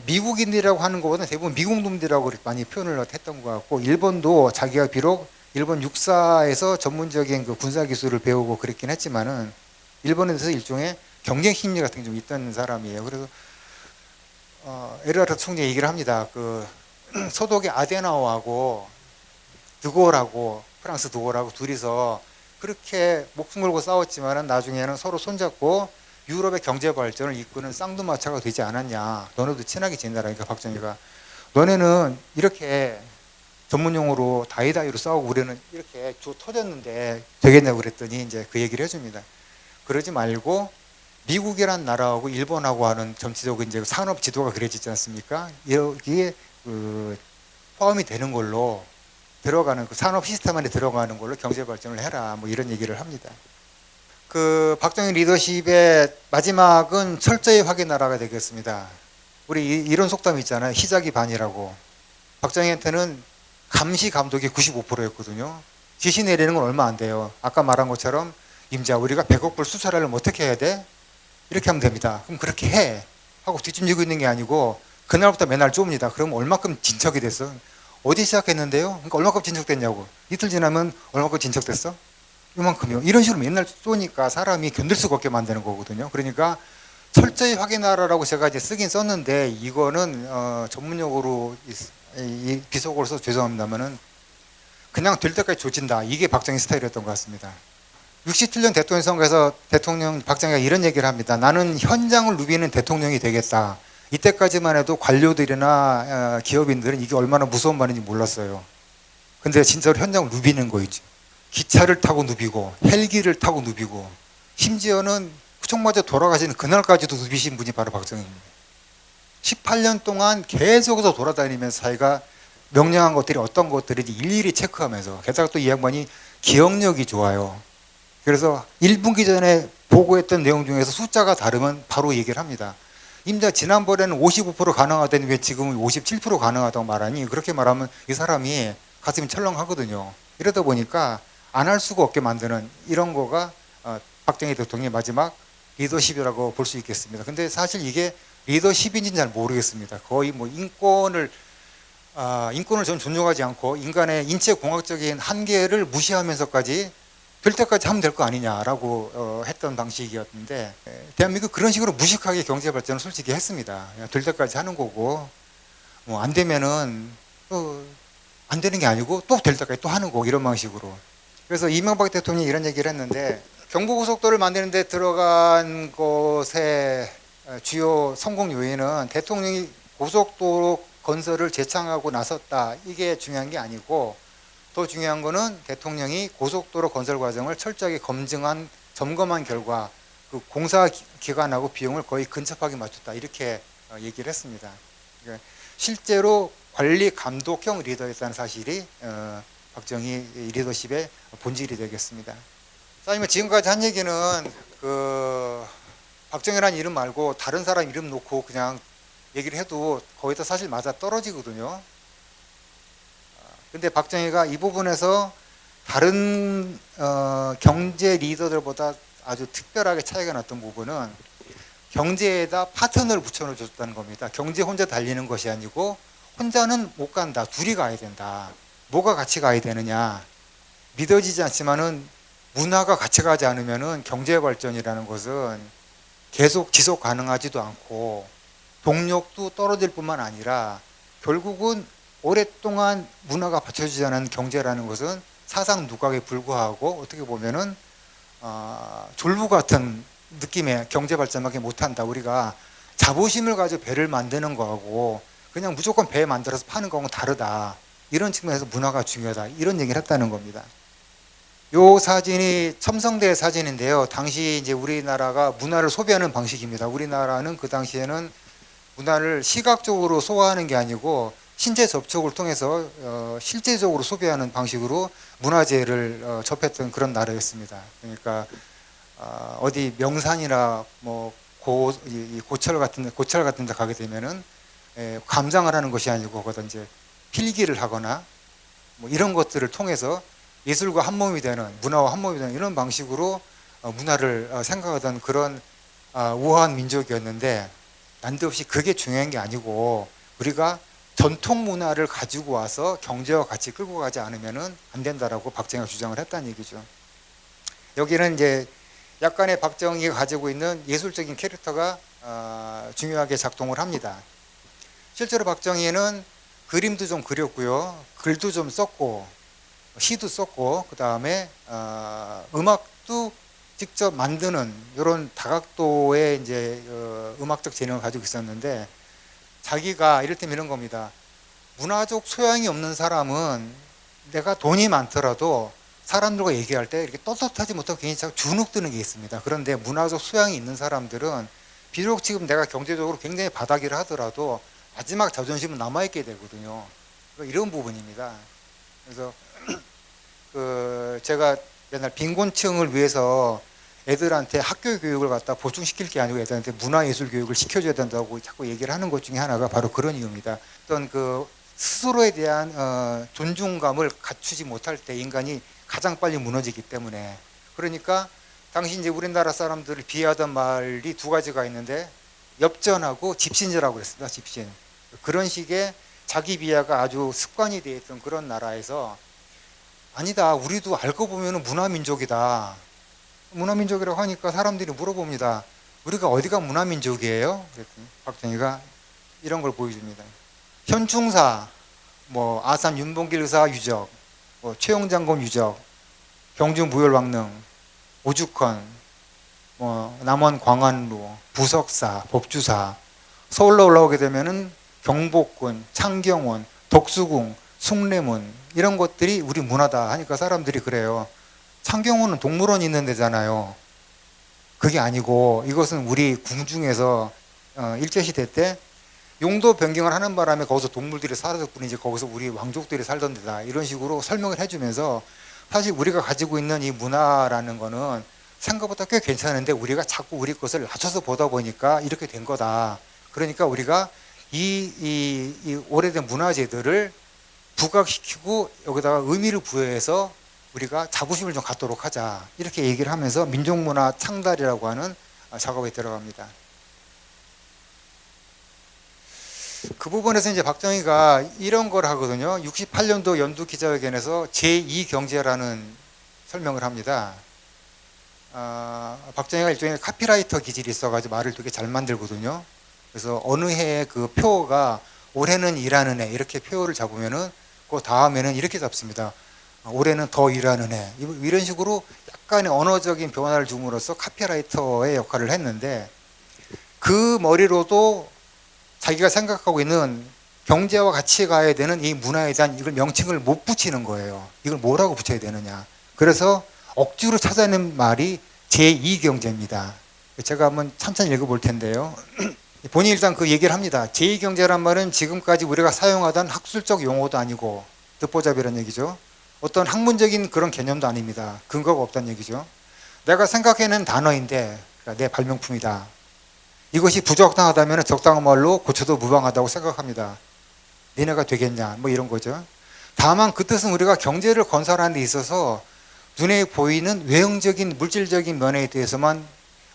미국인들이라고 하는 것보다는 대부분 미국놈들이라고 많이 표현을 했던 것 같고 일본도 자기가 비록 일본 육사에서 전문적인 그 군사 기술을 배우고 그랬긴 했지만은 일본에서 일종의 경쟁 심리 같은 게 좀 있던 사람이에요. 그래서 에르하르트 총리 얘기를 합니다. 그 서독의 아데나우하고 드골하고 프랑스 드골하고 둘이서 그렇게 목숨 걸고 싸웠지만은 나중에는 서로 손잡고 유럽의 경제 발전을 이끄는 쌍두마차가 되지 않았냐. 너네도 친하게 지낸다라니까 박정희가 너네는 이렇게 전문용어로 다이다이로 싸우고 우리는 이렇게 터졌는데 되겠냐고 그랬더니 이제 그 얘기를 해줍니다. 그러지 말고 미국이란 나라하고 일본하고 하는 전체적인 이제 산업 지도가 그려지지 않습니까? 여기에 포함이 되는 걸로 들어가는 그 산업 시스템 안에 들어가는 걸로 경제 발전을 해라. 뭐 이런 얘기를 합니다. 그 박정희 리더십의 마지막은 철저히 확인하라가 되겠습니다. 우리 이런 속담이 있잖아요. 희작이 반이라고. 박정희한테는 감시 감독이 95%였거든요. 지시 내리는 건 얼마 안 돼요. 아까 말한 것처럼 임자 우리가 100억 불 수출하려면 어떻게 해야 돼? 이렇게 하면 됩니다. 그럼 그렇게 해 하고 뒷짐지고 있는 게 아니고 그날부터 맨날 좁니다. 그럼 얼마큼 진척이 됐어? 어디 시작했는데요? 그러니까 얼마큼 진척됐냐고. 이틀 지나면 얼마큼 진척됐어? 이만큼이요. 이런 식으로 맨날 쏘니까 사람이 견딜 수가 없게 만드는 거거든요. 그러니까 철저히 확인하라라고 제가 이제 쓰긴 썼는데 이거는 전문용어로 이 비속어로 써서 죄송합니다만은 그냥 될 때까지 조진다. 이게 박정희 스타일이었던 것 같습니다. 67년 대통령 선거에서 대통령 박정희가 이런 얘기를 합니다. 나는 현장을 누비는 대통령이 되겠다. 이때까지만 해도 관료들이나 기업인들은 이게 얼마나 무서운 말인지 몰랐어요. 근데 진짜로 현장을 누비는 거이죠. 기차를 타고 누비고 헬기를 타고 누비고 심지어는 총맞아 돌아가신 그날까지도 누비신 분이 바로 박정희입니다. 18년 동안 계속해서 돌아다니면서 자기가 명령한 것들이 어떤 것들인지 일일이 체크하면서 게다가 또 이 양반이 기억력이 좋아요. 그래서 1분기 전에 보고했던 내용 중에서 숫자가 다르면 바로 얘기를 합니다. 임자 지난번에는 55% 가능하더니 왜 지금은 57% 가능하다고 말하니 그렇게 말하면 이 사람이 가슴이 철렁하거든요. 이러다 보니까 안 할 수가 없게 만드는 이런 거가 박정희 대통령의 마지막 리더십이라고 볼 수 있겠습니다. 근데 사실 이게 리더십인지는 잘 모르겠습니다. 거의 뭐 인권을 저는 존중하지 않고 인간의 인체 공학적인 한계를 무시하면서까지 될 때까지 하면 될 거 아니냐라고 했던 방식이었는데 대한민국 그런 식으로 무식하게 경제 발전을 솔직히 했습니다. 될 때까지 하는 거고 뭐 안 되면은 안 되는 게 아니고 또 될 때까지 또 하는 거고 이런 방식으로. 그래서 이명박 대통령이 이런 얘기를 했는데 경부고속도로를 만드는 데 들어간 것의 주요 성공 요인은 대통령이 고속도로 건설을 제창하고 나섰다. 이게 중요한 게 아니고 더 중요한 거는 대통령이 고속도로 건설 과정을 철저하게 점검한 결과 그 공사 기간하고 비용을 거의 근접하게 맞췄다. 이렇게 얘기를 했습니다. 그러니까 실제로 관리 감독형 리더였다는 사실이 박정희 리더십의 본질이 되겠습니다. 자, 지금까지 한 얘기는 박정희라는 이름 말고 다른 사람 이름 놓고 그냥 얘기를 해도 거의 다 사실 맞아 떨어지거든요. 근데 박정희가 이 부분에서 다른 경제 리더들보다 아주 특별하게 차이가 났던 부분은 경제에다 파트너를 붙여줬다는 겁니다. 경제 혼자 달리는 것이 아니고 혼자는 못 간다. 둘이 가야 된다. 뭐가 같이 가야 되느냐. 믿어지지 않지만은 문화가 같이 가지 않으면은 경제 발전이라는 것은 계속 지속 가능하지도 않고 동력도 떨어질 뿐만 아니라 결국은 오랫동안 문화가 받쳐주지 않은 경제라는 것은 사상 누각에 불과하고 어떻게 보면은 졸부 같은 느낌의 경제 발전밖에 못한다. 우리가 자부심을 가지고 배를 만드는 거하고 그냥 무조건 배 만들어서 파는 거하고 다르다. 이런 측면에서 문화가 중요하다. 이런 얘기를 했다는 겁니다. 요 사진이 첨성대 사진인데요. 당시 이제 우리나라가 문화를 소비하는 방식입니다. 우리나라는 그 당시에는 문화를 시각적으로 소화하는 게 아니고 신체 접촉을 통해서 실제적으로 소비하는 방식으로 문화재를 접했던 그런 나라였습니다. 그러니까 어디 명산이나 뭐 고철 같은 데 가게 되면은 감상을 하는 것이 아니고 거기다 이제 필기를 하거나 뭐 이런 것들을 통해서 예술과 한 몸이 되는 문화와 한 몸이 되는 이런 방식으로 문화를 생각하던 그런 우아한 민족이었는데 난데없이 그게 중요한 게 아니고 우리가 전통 문화를 가지고 와서 경제와 같이 끌고 가지 않으면은 안 된다라고 박정희가 주장을 했다는 얘기죠. 여기는 이제 약간의 박정희가 가지고 있는 예술적인 캐릭터가 중요하게 작동을 합니다. 실제로 박정희는 그림도 좀 그렸고요, 글도 좀 썼고, 시도 썼고, 그 다음에 음악도 직접 만드는 이런 다각도의 이제 음악적 재능을 가지고 있었는데 자기가 이를테면 이런 겁니다. 문화적 소양이 없는 사람은 내가 돈이 많더라도 사람들과 얘기할 때 이렇게 떳떳하지 못하고 괜히 자꾸 주눅 드는 게 있습니다. 그런데 문화적 소양이 있는 사람들은 비록 지금 내가 경제적으로 굉장히 바닥이라 하더라도 마지막 자존심은 남아있게 되거든요. 이런 부분입니다. 그래서 제가 맨날 빈곤층을 위해서 애들한테 학교 교육을 갖다 보충시킬 게 아니고 애들한테 문화예술 교육을 시켜줘야 된다고 자꾸 얘기를 하는 것 중에 하나가 바로 그런 이유입니다. 어떤 스스로에 대한 존중감을 갖추지 못할 때 인간이 가장 빨리 무너지기 때문에, 그러니까 당시 이제 우리나라 사람들을 비하하던 말이 두 가지가 있는데 엽전하고 집신이라고 그랬습니다. 집신. 그런 식의 자기 비하가 아주 습관이 되어 있던 그런 나라에서 아니다, 우리도 알고 보면 문화민족이다. 문화민족이라고 하니까 사람들이 물어봅니다. 우리가 어디가 문화민족이에요? 그랬더니 박정희가 이런 걸 보여줍니다. 현충사, 뭐 아산 윤봉길 의사 유적, 뭐 최영장군 유적, 경주 무열왕릉, 오죽헌, 뭐 남원 광안루, 부석사, 법주사, 서울로 올라오게 되면은 경복궁, 창경원, 덕수궁, 숭례문 이런 것들이 우리 문화다 하니까 사람들이 그래요. 창경원은 동물원이 있는 데잖아요. 그게 아니고 이것은 우리 궁중에서 일제시대 때 용도 변경을 하는 바람에 거기서 동물들이 살았을 뿐이지 거기서 우리 왕족들이 살던 데다 이런 식으로 설명을 해주면서 사실 우리가 가지고 있는 이 문화라는 거는 생각보다 꽤 괜찮은데 우리가 자꾸 우리 것을 낮춰서 보다 보니까 이렇게 된 거다. 그러니까 우리가 이 오래된 문화재들을 부각시키고 여기다가 의미를 부여해서 우리가 자부심을 좀 갖도록 하자. 이렇게 얘기를 하면서 민족문화 창달이라고 하는 작업에 들어갑니다. 그 부분에서 이제 박정희가 이런 걸 하거든요. 68년도 연두 기자회견에서 제2경제라는 설명을 합니다. 박정희가 일종의 카피라이터 기질이 있어가지고 말을 되게 잘 만들거든요. 그래서 어느 해에 그 표가 올해는 일하는 해 이렇게 표를 잡으면은 그 다음에는 이렇게 잡습니다. 올해는 더 일하는 해 이런 식으로 약간의 언어적인 변화를 줌으로써 카피라이터의 역할을 했는데 그 머리로도 자기가 생각하고 있는 경제와 같이 가야 되는 이 문화에 대한 이걸 명칭을 못 붙이는 거예요. 이걸 뭐라고 붙여야 되느냐. 그래서 억지로 찾아낸 말이 제2경제입니다. 제가 한번 천천히 읽어볼 텐데요. 본인이 일단 그 얘기를 합니다. 제2경제란 말은 지금까지 우리가 사용하던 학술적 용어도 아니고 듣보잡이라는 얘기죠. 어떤 학문적인 그런 개념도 아닙니다. 근거가 없다는 얘기죠. 내가 생각해낸 단어인데 그러니까 내 발명품이다. 이것이 부적당하다면 적당한 말로 고쳐도 무방하다고 생각합니다. 니네가 되겠냐 뭐 이런 거죠. 다만 그 뜻은 우리가 경제를 건설하는 데 있어서 눈에 보이는 외형적인 물질적인 면에 대해서만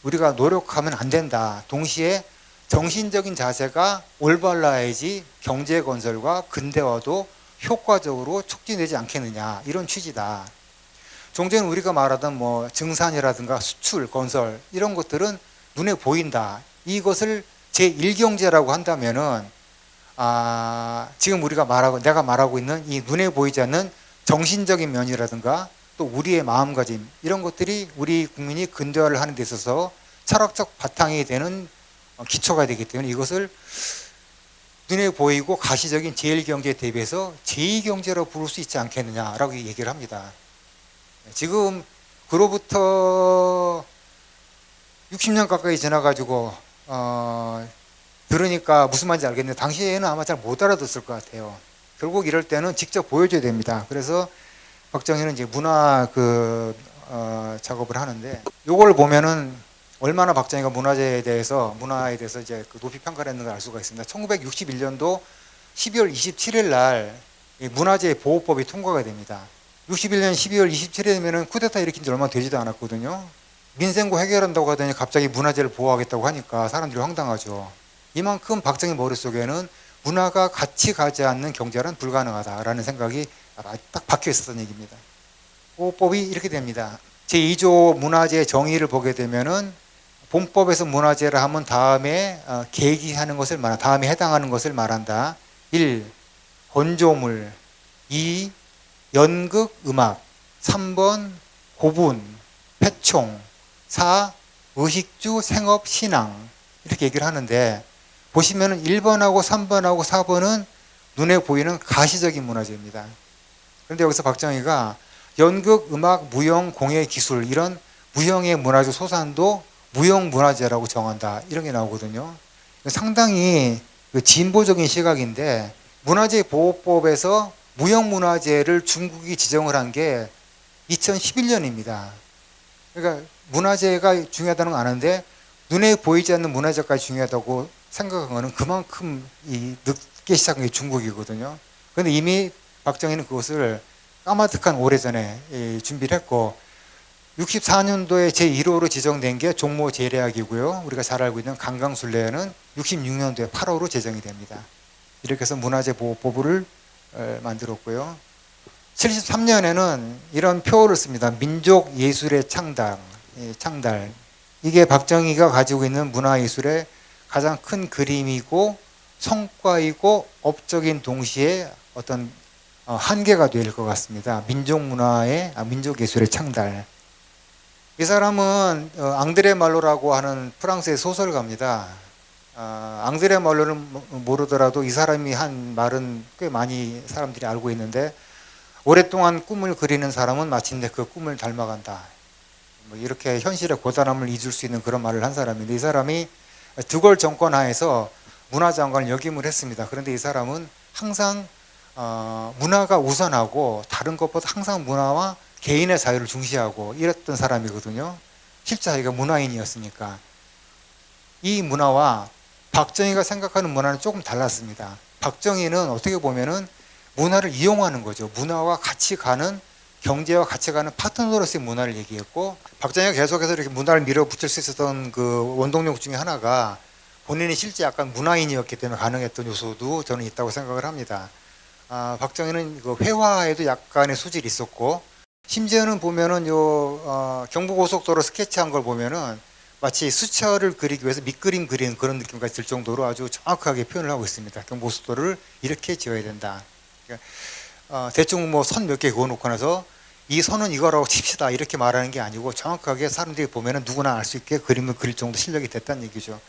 우리가 노력하면 안 된다. 동시에 정신적인 자세가 올바라야지 경제 건설과 근대화도 효과적으로 촉진되지 않겠느냐 이런 취지다. 종종 우리가 말하던 뭐 증산이라든가 수출, 건설 이런 것들은 눈에 보인다. 이것을 제1경제라고 한다면은 지금 우리가 내가 말하고 있는 이 눈에 보이지 않는 정신적인 면이라든가 또 우리의 마음가짐 이런 것들이 우리 국민이 근대화를 하는 데 있어서 철학적 바탕이 되는 기초가 되기 때문에 이것을 눈에 보이고 가시적인 제1경제에 대비해서 제2경제로 부를 수 있지 않겠느냐라고 얘기를 합니다. 지금 그로부터 60년 가까이 지나가지고 들으니까 무슨 말인지 알겠는데 당시에는 아마 잘 못 알아듣을 것 같아요. 결국 이럴 때는 직접 보여줘야 됩니다. 그래서 박정희는 이제 문화 작업을 하는데 요걸 보면은 얼마나 박정희가 문화에 대해서 이제 높이 평가를 했는가 알 수가 있습니다. 1961년도 12월 27일 날 문화재 보호법이 통과가 됩니다. 61년 12월 27일이면은 쿠데타 일으킨 지 얼마 되지도 않았거든요. 민생고 해결한다고 하더니 갑자기 문화재를 보호하겠다고 하니까 사람들이 황당하죠. 이만큼 박정희 머릿속에는 문화가 같이 가지 않는 경제란 불가능하다라는 생각이 딱 박혀 있었던 얘기입니다. 보호법이 이렇게 됩니다. 제2조 문화재 정의를 보게 되면은 본법에서 문화재라 하면 다음에 계기하는 것을 다음에 해당하는 것을 말한다. 1. 건조물 2. 연극 음악 3번 고분 패총 4. 의식주 생업 신앙 이렇게 얘기를 하는데 보시면은 1번하고 3번하고 4번은 눈에 보이는 가시적인 문화재입니다. 그런데 여기서 박정희가 연극, 음악, 무용, 공예, 기술 이런 무형의 문화적 소산도 무형문화재라고 정한다. 이런 게 나오거든요. 상당히 진보적인 시각인데 문화재 보호법에서 무형문화재를 중국이 지정을 한 게 2011년입니다. 그러니까 문화재가 중요하다는 건 아는데 눈에 보이지 않는 문화재까지 중요하다고 생각한 거는 그만큼 늦게 시작한 게 중국이거든요. 그런데 이미 박정희는 그것을 까마득한 오래전에 준비를 했고 64년도에 제1호로 지정된 게 종모 재래학이고요. 우리가 잘 알고 있는 강강술래는 66년도에 8호로 제정이 됩니다. 이렇게 해서 문화재보호법을 만들었고요. 73년에는 이런 표어를 씁니다. 민족 예술의 창달. 이게 박정희가 가지고 있는 문화예술의 가장 큰 그림이고 성과이고 업적인 동시에 어떤 한계가 될 것 같습니다. 민족 예술의 창달. 이 사람은 앙드레 말로라고 하는 프랑스의 소설가입니다. 앙드레 말로를 모르더라도 이 사람이 한 말은 꽤 많이 사람들이 알고 있는데, 오랫동안 꿈을 그리는 사람은 마침내 그 꿈을 닮아간다. 뭐 이렇게 현실의 고단함을 잊을 수 있는 그런 말을 한 사람인데, 이 사람이 드골 정권 하에서 문화장관을 역임을 했습니다. 그런데 이 사람은 항상 문화가 우선하고 다른 것보다 항상 문화와 개인의 자유를 중시하고 이랬던 사람이거든요. 실제 자기가 문화인이었으니까. 이 문화와 박정희가 생각하는 문화는 조금 달랐습니다. 박정희는 어떻게 보면은 문화를 이용하는 거죠. 문화와 같이 가는, 경제와 같이 가는 파트너로서의 문화를 얘기했고, 박정희가 계속해서 이렇게 문화를 밀어붙일 수 있었던 그 원동력 중에 하나가 본인이 실제 약간 문화인이었기 때문에 가능했던 요소도 저는 있다고 생각을 합니다. 박정희는 그 회화에도 약간의 소질이 있었고, 심지어는 보면은 경부고속도로 스케치한 걸 보면은 마치 수철을 그리기 위해서 밑그림 그리는 그런 느낌까지 들 정도로 아주 정확하게 표현을 하고 있습니다. 경부고속도로를 이렇게 지어야 된다. 대충 뭐 선 몇 개 그어놓고 나서 이 선은 이거라고 칩시다 이렇게 말하는 게 아니고 정확하게 사람들이 보면은 누구나 알 수 있게 그림을 그릴 정도 실력이 됐다는 얘기죠.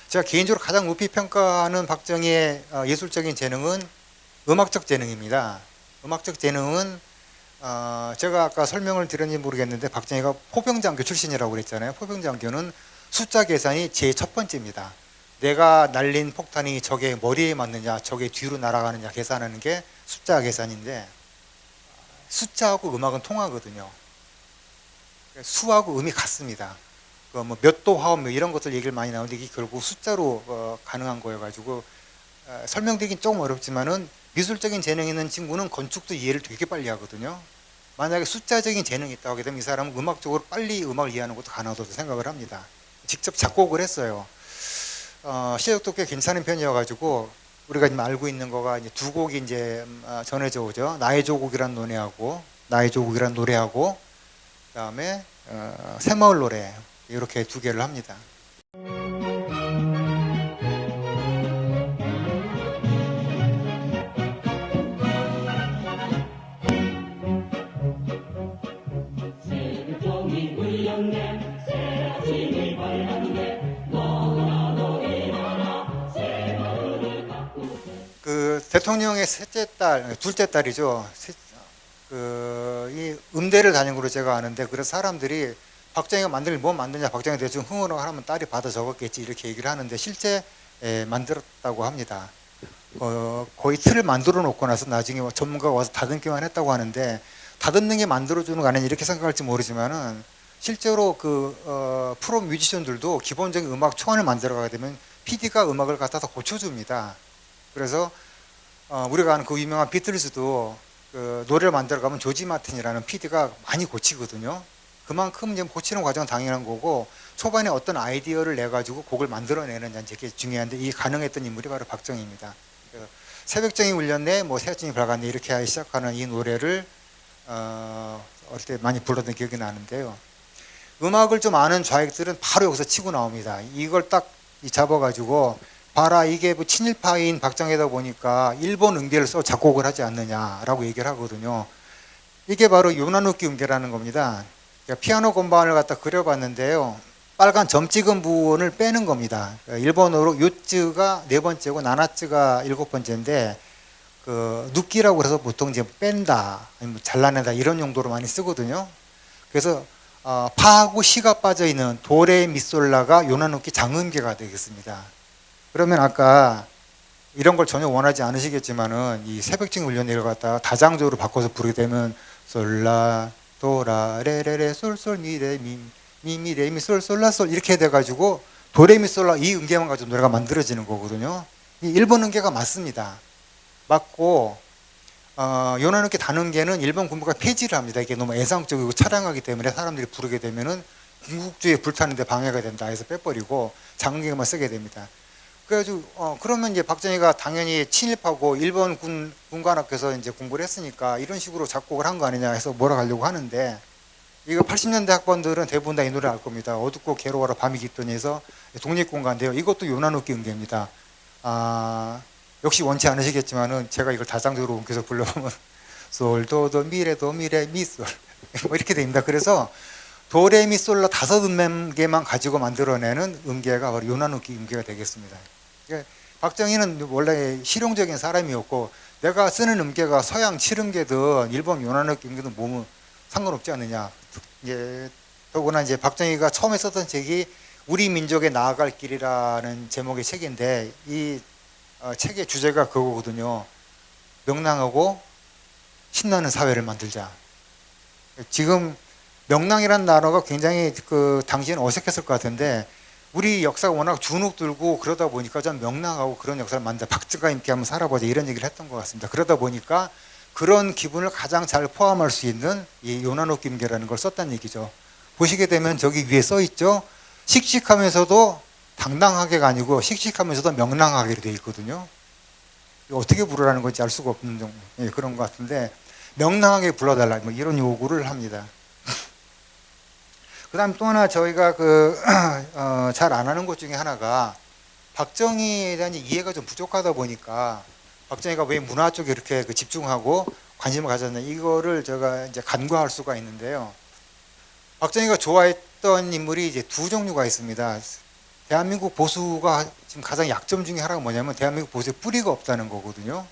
제가 개인적으로 가장 높이 평가하는 박정희의 예술적인 재능은 음악적 재능입니다. 음악적 재능은 제가 아까 설명을 드렸는지 모르겠는데, 박정희가 포병장교 출신이라고 그랬잖아요. 포병장교는 숫자 계산이 제일 첫 번째입니다. 내가 날린 폭탄이 적의 머리에 맞느냐, 적의 뒤로 날아가느냐 계산하는 게 숫자 계산인데, 숫자하고 음악은 통하거든요. 수하고 음이 같습니다. 뭐 몇도 화음 이런 것들 얘기를 많이 나오는데, 이게 결국 숫자로 가능한 거여가지고 설명드리긴 조금 어렵지만은, 미술적인 재능이 있는 친구는 건축도 이해를 되게 빨리 하거든요. 만약에 숫자적인 재능이 있다고 하게 되면 이 사람은 음악적으로 빨리 음악을 이해하는 것도 가능하다고 생각을 합니다. 직접 작곡을 했어요. 실력도 꽤 괜찮은 편이어가지고 우리가 지금 알고 있는 거가 이제 두 곡이 이제 전해져 오죠. 나의 조국이란 노래하고 그다음에 새마을 노래, 이렇게 두 개를 합니다. 그 대통령의 둘째 딸이죠. 이 음대를 다닌 걸로 제가 아는데, 그래서 사람들이 박정희가 뭐 만드냐, 박정희 대충 흥으로 하면 딸이 받아 적었겠지 이렇게 얘기를 하는데, 실제 만들었다고 합니다. 거의 틀을 만들어 놓고 나서 나중에 전문가가 와서 다듬기만 했다고 하는데, 다듬는 게 만들어주는 거 아니냐 이렇게 생각할지 모르지만은, 실제로 프로 뮤지션들도 기본적인 음악 초안을 만들어가게 되면 PD가 음악을 갖다 다 고쳐줍니다. 그래서 우리가 아는 그 유명한 비틀즈도 노래를 만들어가면 조지 마틴이라는 PD가 많이 고치거든요. 그만큼 이제 고치는 과정은 당연한 거고, 초반에 어떤 아이디어를 내가지고 곡을 만들어내느냐 이게 중요한데, 이 가능했던 인물이 바로 박정희입니다. 새벽정이 울렸네, 뭐 새벽정이 밝았네 이렇게 시작하는 이 노래를 어릴 때 많이 불렀던 기억이 나는데요. 음악을 좀 아는 좌익들은 바로 여기서 치고 나옵니다. 이걸 딱 잡아가지고, 봐라, 이게 뭐 친일파인 박정희다 보니까 일본 음계를 써 작곡을 하지 않느냐라고 얘기를 하거든요. 이게 바로 요나누키 음계라는 겁니다. 피아노 건반을 갖다 그려봤는데요. 빨간 점 찍은 부분을 빼는 겁니다. 일본어로 요츠가 네 번째고 나나츠가 일곱 번째인데, 누끼라고 해서 보통 이제 뺀다, 아니면 잘라낸다 이런 용도로 많이 쓰거든요. 그래서 파하고 시가 빠져 있는 도레미솔라가 요나누키 장음계가 되겠습니다. 그러면 아까 이런 걸 전혀 원하지 않으시겠지만은, 이 새벽증 훈련을 갖다가 다장조로 바꿔서 부르게 되면 솔라 도라 레레레 솔솔 미레 미미 레미 솔솔라 솔 이렇게 돼가지고 도레미솔라 이 음계만 가지고 노래가 만들어지는 거거든요. 이 일본 음계가 맞습니다. 맞고, 요나누키 단음계는 일본 군부가 폐지를 합니다. 이게 너무 애상적이고 차량하기 때문에 사람들이 부르게 되면은 군국주의에 불타는데 방해가 된다 해서 빼버리고 장음계만 쓰게 됩니다. 그래가지고 그러면 이제 박정희가 당연히 친일파고 일본 군관학교에서 이제 공부를 했으니까 이런 식으로 작곡을 한 거 아니냐 해서 몰아가려고 하는데, 이거 80년대 학번들은 대부분 다 이 노래 알 겁니다. 어둡고 괴로워라 밤이 깃더니 해서 독립군가인데요. 이것도 요나누키 음계입니다. 역시 원치 않으시겠지만은 제가 이걸 다장적으로 옮겨서 불러보면 솔도도 미래도 미래 미솔 뭐 이렇게 됩니다. 그래서 도레미솔라 5음계만 가지고 만들어내는 음계가 바로 요나누키 음계가 되겠습니다. 그러니까 박정희는 원래 실용적인 사람이었고, 내가 쓰는 음계가 서양 7음계든 일본 요나누키 음계든 뭐면 상관없지 않느냐. 이제 더구나 이제 박정희가 처음에 썼던 책이 우리 민족의 나아갈 길이라는 제목의 책인데, 이 책의 주제가 그거거든요. 명랑하고 신나는 사회를 만들자. 지금 명랑이라는 단어가 굉장히 그 당시에는 어색했을 것 같은데, 우리 역사가 워낙 주눅 들고 그러다 보니까 좀 명랑하고 그런 역사를 만들자, 박쥐가 있게 한번 살아보자 이런 얘기를 했던 것 같습니다. 그러다 보니까 그런 기분을 가장 잘 포함할 수 있는 이 요나누키 음계라는 걸 썼다는 얘기죠. 보시게 되면 저기 위에 써 있죠. 씩씩하면서도 당당하게가 아니고 씩씩하면서도 명랑하게 되어 있거든요. 이거 어떻게 부르라는 건지 알 수가 없는 정도, 그런 것 같은데, 명랑하게 불러달라 뭐 이런 요구를 합니다. 그 다음 또 하나 저희가 잘 안 하는 것 중에 하나가, 박정희에 대한 이해가 좀 부족하다 보니까 박정희가 왜 문화 쪽에 이렇게 집중하고 관심을 가졌나, 이거를 제가 이제 간과할 수가 있는데요. 박정희가 좋아했던 인물이 이제 두 종류가 있습니다. 대한민국 보수가 지금 가장 약점 중에 하나가 뭐냐면 대한민국 보수에 뿌리가 없다는 거거든요.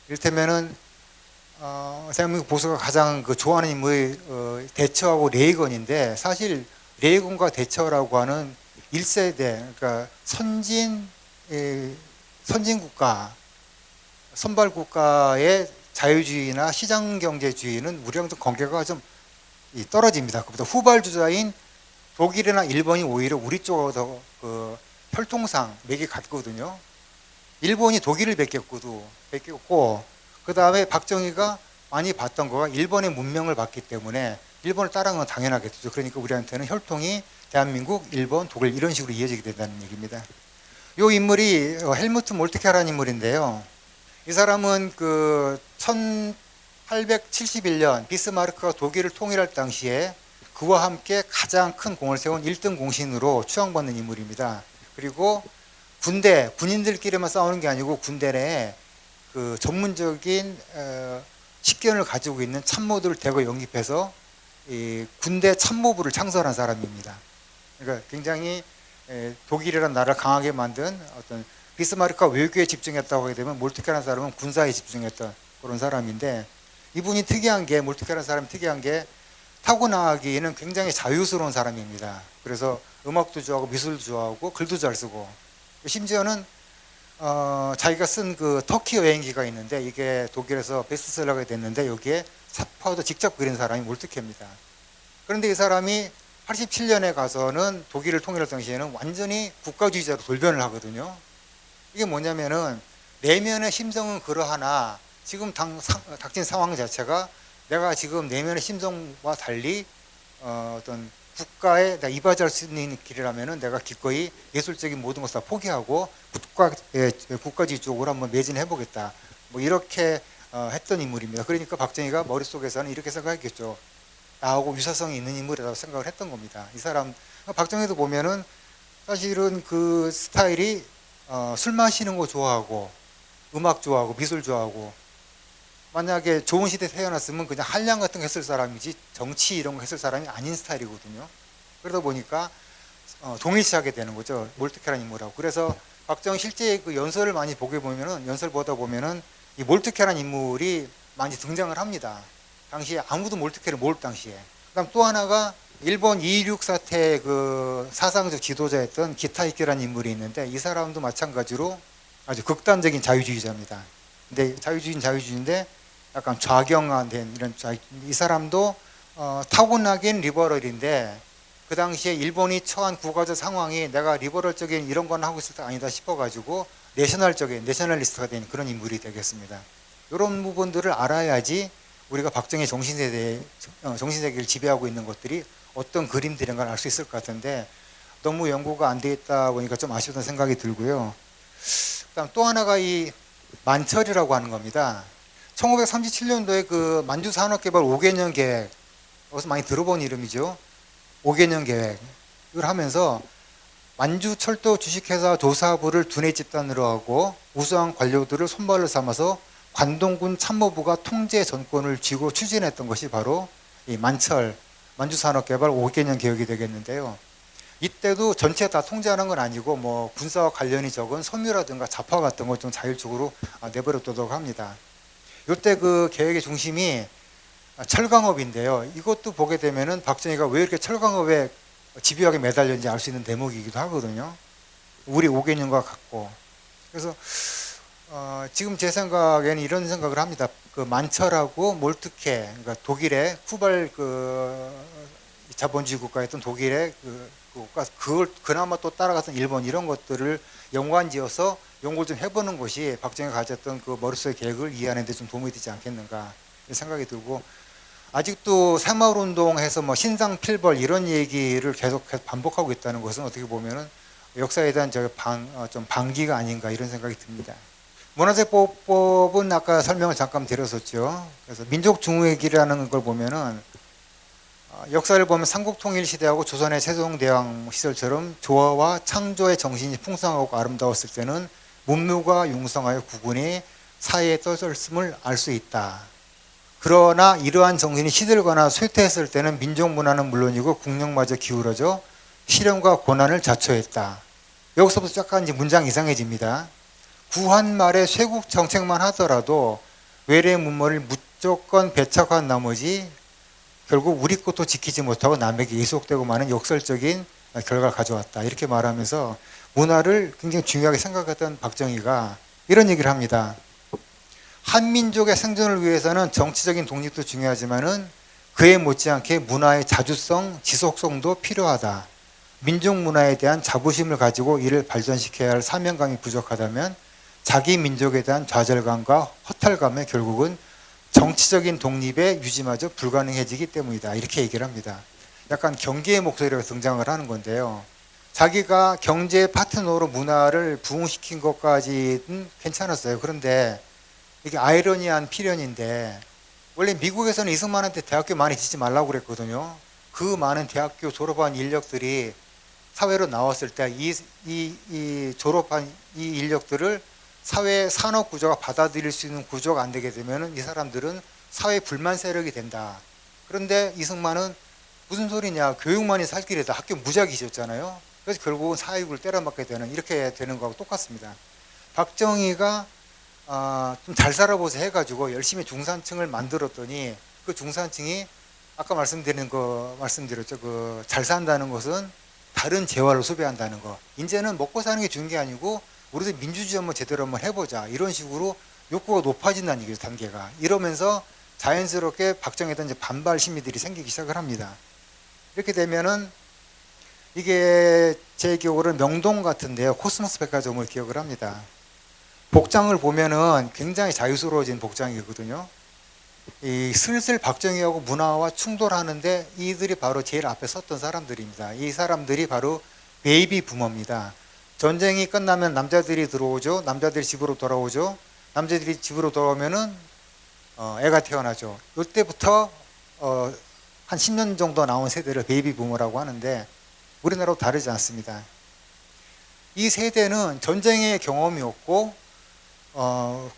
이를테면은 대한민국 보수가 가장 좋아하는 인물이 대처하고 레이건인데, 사실 레이건과 대처라고 하는 1세대, 그러니까 선진국가, 선발국가의 자유주의나 시장경제주의는 우리랑 좀 관계가 좀 떨어집니다. 그보다 후발주자인 독일이나 일본이 오히려 우리 쪽하고 더 혈통상 맥이 같거든요. 일본이 독일을 베꼈고, 그 다음에 박정희가 많이 봤던 거가 일본의 문명을 봤기 때문에 일본을 따라하는 건 당연하겠죠. 그러니까 우리한테는 혈통이 대한민국, 일본, 독일 이런 식으로 이어지게 된다는 얘기입니다. 이 인물이 헬무트 몰트케라는 인물인데요. 이 사람은 1871년 비스마르크가 독일을 통일할 당시에 그와 함께 가장 큰 공을 세운 1등 공신으로 추앙받는 인물입니다. 그리고 군인들끼리만 싸우는 게 아니고 군대 내에 전문적인 식견을 가지고 있는 참모들을 대거 영입해서 이 군대 참모부를 창설한 사람입니다. 그러니까 굉장히 독일이라는 나라를 강하게 만든 어떤, 비스마르크가 외교에 집중했다고 하게 되면 몰트케라는 사람은 군사에 집중했던 그런 사람인데, 이분이 특이한 게, 몰트케라는 사람이 특이한 게 타고나기에는 굉장히 자유스러운 사람입니다. 그래서 음악도 좋아하고 미술도 좋아하고 글도 잘 쓰고, 심지어는 자기가 쓴 터키 여행기가 있는데 이게 독일에서 베스트셀러가 됐는데 여기에 사파도 직접 그린 사람이 몰트케입니다. 그런데 이 사람이 87년에 가서는 독일을 통일할 당시에는 완전히 국가주의자로 돌변을 하거든요. 이게 뭐냐면은 내면의 심정은 그러하나 지금 닥친 상황 자체가 내가 지금 내면의 심정과 달리 어떤 국가에 내가 이바지할 수 있는 길이라면은 내가 기꺼이 예술적인 모든 것을 다 포기하고 국가주의 쪽으로 한번 매진해 보겠다. 뭐 이렇게 했던 인물입니다. 그러니까 박정희가 머릿속에서는 이렇게 생각했겠죠. 나하고 유사성이 있는 인물이라고 생각을 했던 겁니다. 이 사람, 박정희도 보면은 사실은 그 스타일이 술 마시는 거 좋아하고 음악 좋아하고 미술 좋아하고, 만약에 좋은 시대에 태어났으면 그냥 한량 같은 거 했을 사람이지 정치 이런 거 했을 사람이 아닌 스타일이거든요. 그러다 보니까 동일시하게 되는 거죠. 몰트케라는 인물하고. 그래서 박정희 실제 연설을 많이 연설 보다 보면은 이 몰트케라는 인물이 많이 등장을 합니다. 당시에 아무도 몰트케를 모를 당시에. 그다음 또 하나가 일본 2.16 사태의 사상적 지도자였던 기타이키라는 인물이 있는데, 이 사람도 마찬가지로 아주 극단적인 자유주의자입니다. 근데 자유주의인데 약간 좌경화된 이 사람도 타고나긴 리버럴인데, 그 당시에 일본이 처한 국가적 상황이 내가 리버럴적인 이런 건 하고 있을 때 아니다 싶어가지고 내셔널리스트가 된 그런 인물이 되겠습니다. 이런 부분들을 알아야지 우리가 박정희 정신세계를 지배하고 있는 것들이 어떤 그림들인가 알 수 있을 것 같은데, 너무 연구가 안 돼 있다 보니까 좀 아쉽다는 생각이 들고요. 그다음 또 하나가 이 만철이라고 하는 겁니다. 1937년도에 그 만주산업개발 5개년 계획, 어디서 많이 들어본 이름이죠. 5개년 계획을 하면서 만주철도 주식회사 조사부를 두뇌 집단으로 하고 우수한 관료들을 손발로 삼아서 관동군 참모부가 통제 전권을 쥐고 추진했던 것이 바로 이 만주산업개발 5개년 계획이 되겠는데요. 이때도 전체 다 통제하는 건 아니고 뭐 군사와 관련이 적은 섬유라든가 자파 같은 걸 좀 자율적으로 내버려두도록 합니다. 이때 그 계획의 중심이 철강업인데요. 이것도 보게 되면은 박정희가 왜 이렇게 철강업에 집요하게 매달렸는지 알 수 있는 대목이기도 하거든요. 우리 5개년과 같고. 그래서 지금 제 생각에는 이런 생각을 합니다. 그 만철하고 몰트케, 그러니까 독일의 후발 그 자본주의 국가였던 독일의 그 국가, 그걸 그나마 또 따라갔던 일본, 이런 것들을 연관지어서 연구를 좀 해보는 것이 박정희가 가졌던 그 머릿속의 계획을 이해하는 데 좀 도움이 되지 않겠는가 생각이 들고, 아직도 새마을운동해서 뭐 신상필벌 이런 얘기를 계속 반복하고 있다는 것은 어떻게 보면은 역사에 대한 좀 반기가 아닌가 이런 생각이 듭니다. 문화재보호법은 아까 설명을 잠깐 드렸었죠. 그래서 민족중후회기라는 걸 보면은 역사를 보면 삼국통일 시대하고 조선의 세종대왕 시절처럼 조화와 창조의 정신이 풍성하고 아름다웠을 때는 문무가 융성하여 국군이 사회에 떠들었음을 알 수 있다. 그러나 이러한 정신이 시들거나 쇠퇴했을 때는 민족문화는 물론이고 국력마저 기울어져 시련과 고난을 자초했다. 여기서부터 약간 이제 문장이 이상해집니다. 구한 말에 쇄국 정책만 하더라도 외래 문물을 무조건 배척한 나머지 결국 우리 것도 지키지 못하고 남에게 이속되고 마는 역설적인 결과를 가져왔다. 이렇게 말하면서 문화를 굉장히 중요하게 생각했던 박정희가 이런 얘기를 합니다. 한민족의 생존을 위해서는 정치적인 독립도 중요하지만은 그에 못지않게 문화의 자주성, 지속성도 필요하다. 민족 문화에 대한 자부심을 가지고 이를 발전시켜야 할 사명감이 부족하다면 자기 민족에 대한 좌절감과 허탈감에 결국은 정치적인 독립의 유지마저 불가능해지기 때문이다. 이렇게 얘기를 합니다. 약간 경계의 목소리가 등장을 하는 건데요. 자기가 경제 파트너로 문화를 부흥시킨 것까지는 괜찮았어요. 그런데 이게 아이러니한 필연인데 원래 미국에서는 이승만한테 대학교 많이 짓지 말라고 그랬거든요. 그 많은 대학교 졸업한 인력들이 사회로 나왔을 때 이 졸업한 이 인력들을 사회 산업 구조가 받아들일 수 있는 구조가 안 되게 되면 이 사람들은 사회 불만 세력이 된다. 그런데 이승만은 무슨 소리냐, 교육만이 살 길이다. 학교 무작위 줬잖아요. 그래서 결국은 사회국을 때려맞게 되는, 이렇게 되는 거하고 똑같습니다. 박정희가 좀 잘 살아보자 해가지고 열심히 중산층을 만들었더니 그 중산층이 아까 말씀드렸죠. 그 잘 산다는 것은 다른 재화를 소비한다는 거. 이제는 먹고 사는 게 중요한 게 아니고 우리도 민주주의 한번 제대로 한번 해보자. 이런 식으로 욕구가 높아진다는 얘기죠, 단계가. 이러면서 자연스럽게 박정희에 대한 이제 반발 심리들이 생기기 시작을 합니다. 이렇게 되면은 이게 제 기억으로는 명동 같은데요. 코스모스 백화점을 기억을 합니다. 복장을 보면은 굉장히 자유스러워진 복장이거든요. 이 슬슬 박정희하고 문화와 충돌하는데 이들이 바로 제일 앞에 섰던 사람들입니다. 이 사람들이 바로 베이비 부머입니다. 전쟁이 끝나면 남자들이 들어오죠. 남자들이 집으로 돌아오죠. 남자들이 집으로 돌아오면은 애가 태어나죠. 이때부터 한 10년 정도 나온 세대를 베이비 부머라고 하는데 우리나라도 다르지 않습니다. 이 세대는 전쟁의 경험이 없고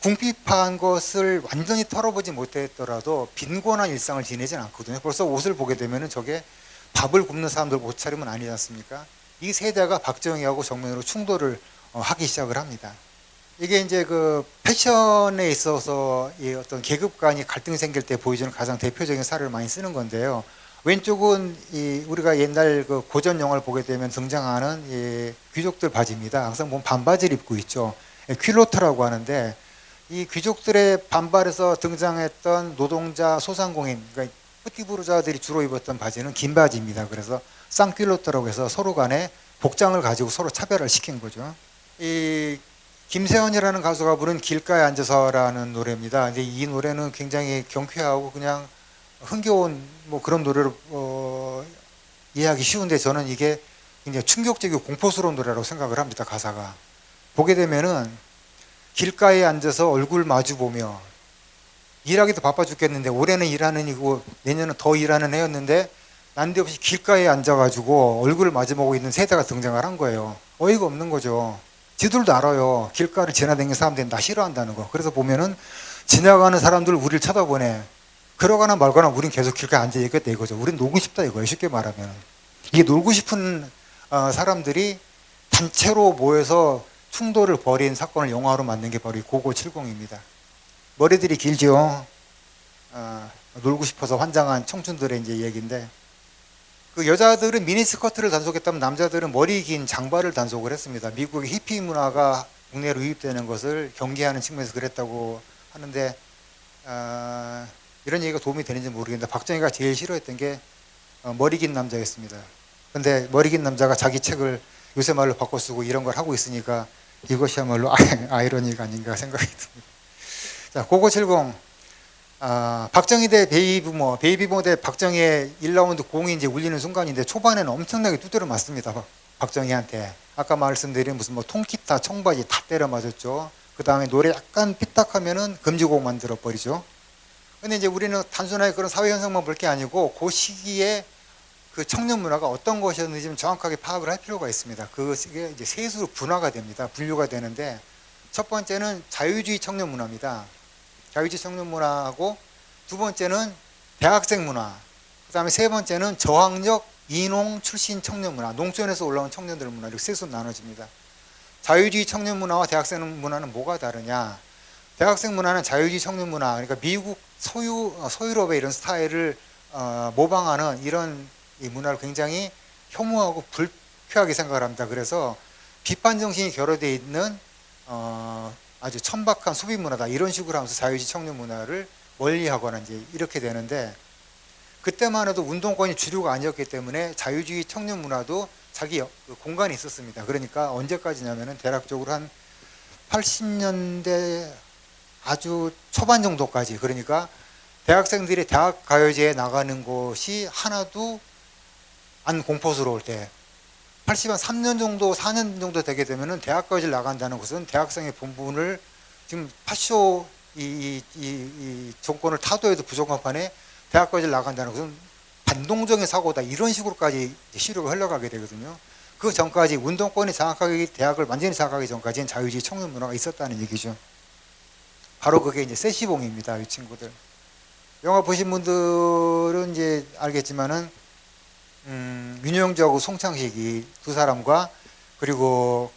궁핍한 것을 완전히 털어보지 못했더라도 빈곤한 일상을 지내진 않거든요. 벌써 옷을 보게 되면은 저게 밥을 굽는 사람들 옷차림은 아니지 않습니까? 이 세대가 박정희하고 정면으로 충돌을 하기 시작을 합니다. 이게 이제 그 패션에 있어서 이 어떤 계급 간이 갈등이 생길 때 보여주는 가장 대표적인 사례를 많이 쓰는 건데요. 왼쪽은 우리가 옛날 그 고전 영화를 보게 되면 등장하는 이 귀족들 바지입니다. 항상 보면 반바지를 입고 있죠. 퀼로트라고 하는데 이 귀족들의 반발에서 등장했던 노동자 소상공인, 그러니까 뿌띠부르자들이 주로 입었던 바지는 긴 바지입니다. 그래서 쌍퀼로트라고 해서 서로 간에 복장을 가지고 서로 차별을 시킨 거죠. 이 김세현이라는 가수가 부른 길가에 앉아서라는 노래입니다. 근데 이 노래는 굉장히 경쾌하고 그냥 흥겨운 뭐 그런 노래로 이해하기 쉬운데 저는 이게 굉장히 충격적이고 공포스러운 노래라고 생각을 합니다. 가사가. 보게 되면은 길가에 앉아서 얼굴 마주 보며 일하기도 바빠 죽겠는데 올해는 일하는 이고 내년은 더 일하는 해였는데 난데없이 길가에 앉아가지고 얼굴을 마주보고 있는 세대가 등장을 한 거예요. 어이가 없는 거죠. 지들도 알아요. 길가를 지나다니는 사람들이 나 싫어한다는 거. 그래서 보면은 지나가는 사람들 우리를 쳐다보네. 그러거나 말거나 우린 계속 길가에 앉아 있겠다 이거죠. 우린 놀고 싶다 이거예요. 쉽게 말하면. 이게 놀고 싶은 사람들이 단체로 모여서 충돌을 벌인 사건을 영화로 만든 게 바로 이 고고70입니다. 머리들이 길죠. 놀고 싶어서 환장한 청춘들의 이제 얘기인데, 그 여자들은 미니스커트를 단속했다면 남자들은 머리 긴 장발을 단속을 했습니다. 미국의 히피 문화가 국내로 유입되는 것을 경계하는 측면에서 그랬다고 하는데, 이런 얘기가 도움이 되는지 모르겠는데 박정희가 제일 싫어했던 게 머리 긴 남자였습니다. 근데 머리 긴 남자가 자기 책을 요새 말로 바꿔 쓰고 이런 걸 하고 있으니까 이것이야말로 아이러니가 아닌가 생각이 듭니다. 자, 고고70. 박정희 대 베이비부모, 베이비부모 대 박정희의 1라운드 공이 이제 울리는 순간인데 초반에는 엄청나게 두드려 맞습니다. 박정희한테. 아까 말씀드린 무슨 뭐 통기타, 청바지 다 때려 맞았죠. 그 다음에 노래 약간 삐딱하면은 금지곡 만들어 버리죠. 근데 이제 우리는 단순하게 그런 사회 현상만 볼 게 아니고 그 시기에 그 청년 문화가 어떤 것이었는지 좀 정확하게 파악을 할 필요가 있습니다. 그게 이제 세 수로 분화가 됩니다. 분류가 되는데 첫 번째는 자유주의 청년 문화입니다. 자유주의 청년 문화하고 두 번째는 대학생 문화, 그 다음에 세 번째는 저학력 이농 출신 청년 문화, 농촌에서 올라온 청년들 문화, 이렇게 세 수로 나눠집니다. 자유주의 청년 문화와 대학생 문화는 뭐가 다르냐? 대학생 문화는 자유주의 청년 문화, 그러니까 미국 서유럽의 이런 스타일을 모방하는 이런 이 문화를 굉장히 혐오하고 불쾌하게 생각을 합니다. 그래서 비판 정신이 결여되어 있는 아주 천박한 소비 문화다 이런 식으로 하면서 자유주의 청년 문화를 멀리하거나 이제 이렇게 되는데, 그때만 해도 운동권이 주류가 아니었기 때문에 자유주의 청년 문화도 자기 공간이 있었습니다. 그러니까 언제까지냐면은 대략적으로 한 80년대 아주 초반 정도까지, 그러니까 대학생들이 대학 가요제에 나가는 것이 하나도 안 공포스러울 때 80한 3년 정도 4년 정도 되게 되면은 대학까지 나간다는 것은 대학생의 본분을 지금 파쇼 이 정권을 타도해도 부족한 판에 대학까지 나간다는 것은 반동적인 사고다 이런 식으로까지 시류가 흘러가게 되거든요. 그 전까지 운동권이 장악하기 대학을 완전히 장악하기 전까지는 자유주의 청년 문화가 있었다는 얘기죠. 바로 그게 이제 세시봉입니다. 이 친구들. 영화 보신 분들은 이제 알겠지만은 윤영주하고 송창식이 두 사람과 그리고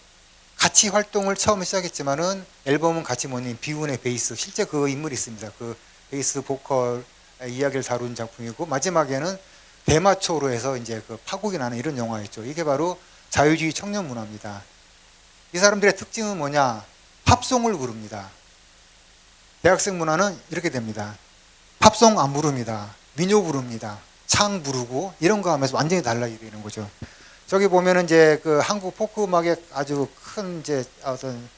같이 활동을 처음 시작했지만은 앨범은 같이 모인 비운의 베이스, 실제 그 인물이 있습니다. 그 베이스 보컬 이야기를 다룬 작품이고 마지막에는 대마초로 해서 이제 그 파국이 나는 이런 영화였죠. 이게 바로 자유주의 청년 문화입니다. 이 사람들의 특징은 뭐냐? 팝송을 부릅니다. 대학생 문화는 이렇게 됩니다. 팝송 안 부릅니다. 민요 부릅니다. 창 부르고 이런 거 하면서 완전히 달라지는 거죠. 저기 보면은 이제 그 한국 포크 음악의 아주 큰 이제 어떤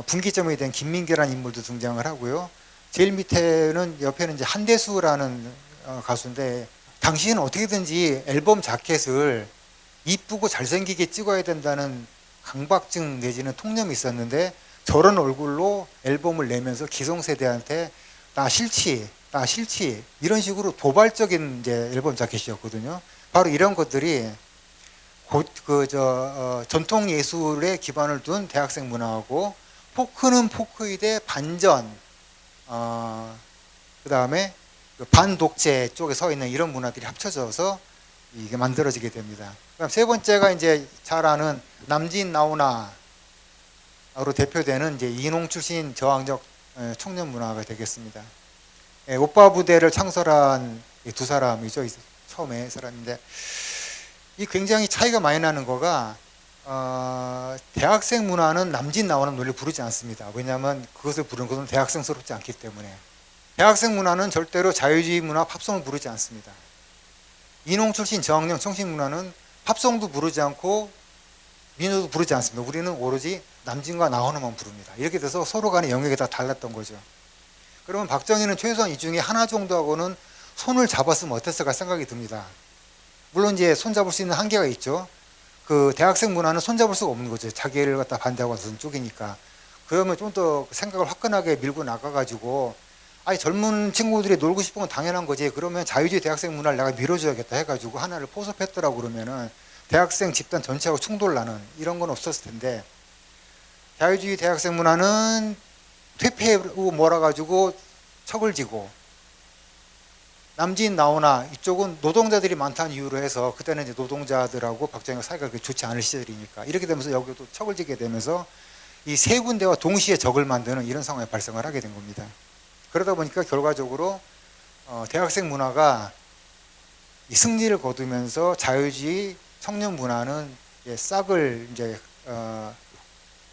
분기점이 된 김민기라는 인물도 등장을 하고요. 제일 밑에는 옆에는 이제 한대수라는 가수인데, 당시에는 어떻게든지 앨범 자켓을 이쁘고 잘생기게 찍어야 된다는 강박증 내지는 통념이 있었는데, 저런 얼굴로 앨범을 내면서 기성세대한테 나 싫지 이런 식으로 도발적인 이제 앨범 자켓이었거든요. 바로 이런 것들이 전통 예술에 기반을 둔 대학생 문화하고, 포크는 포크이되 반전, 그 다음에 반독재 쪽에 서 있는 이런 문화들이 합쳐져서 이게 만들어지게 됩니다. 그럼 세 번째가 이제 잘 아는 남진 나오나로 대표되는 이제 이농 출신 저항적 청년 문화가 되겠습니다. 오빠 부대를 창설한 두 사람이죠. 처음에 사람인데, 이 굉장히 차이가 많이 나는 거가 대학생 문화는 남진 나오는 노래를 부르지 않습니다. 왜냐하면 그것을 부르는 것은 대학생스럽지 않기 때문에. 대학생 문화는 절대로 자유주의 문화 팝송을 부르지 않습니다. 이농 출신 저학년 청신 문화는 팝송도 부르지 않고 민요도 부르지 않습니다. 우리는 오로지 남진과 나훈아만 부릅니다. 이렇게 돼서 서로 간의 영역이 다 달랐던 거죠. 그러면 박정희는 최소한 이 중에 하나 정도하고는 손을 잡았으면 어땠을까 생각이 듭니다. 물론 이제 손 잡을 수 있는 한계가 있죠. 그 대학생 문화는 손잡을 수가 없는 거죠. 자기를 갖다 반대하고 나선 쪽이니까. 그러면 좀 더 생각을 화끈하게 밀고 나가가지고 아니 젊은 친구들이 놀고 싶은 건 당연한 거지. 그러면 자유주의 대학생 문화를 내가 밀어줘야겠다 해가지고 하나를 포섭했더라고 그러면은 대학생 집단 전체하고 충돌 나는 이런 건 없었을 텐데 자유주의 대학생 문화는 퇴폐하고 몰아가지고 척을 지고 남진 나오나 이쪽은 노동자들이 많다는 이유로 해서 그때는 이제 노동자들하고 박정희가 사이가 그렇게 좋지 않을 시절이니까 이렇게 되면서 여기도 척을 지게 되면서 이 세 군데와 동시에 적을 만드는 이런 상황이 발생을 하게 된 겁니다. 그러다 보니까 결과적으로 대학생 문화가 이 승리를 거두면서 자유주의 청년 문화는 싹을 이제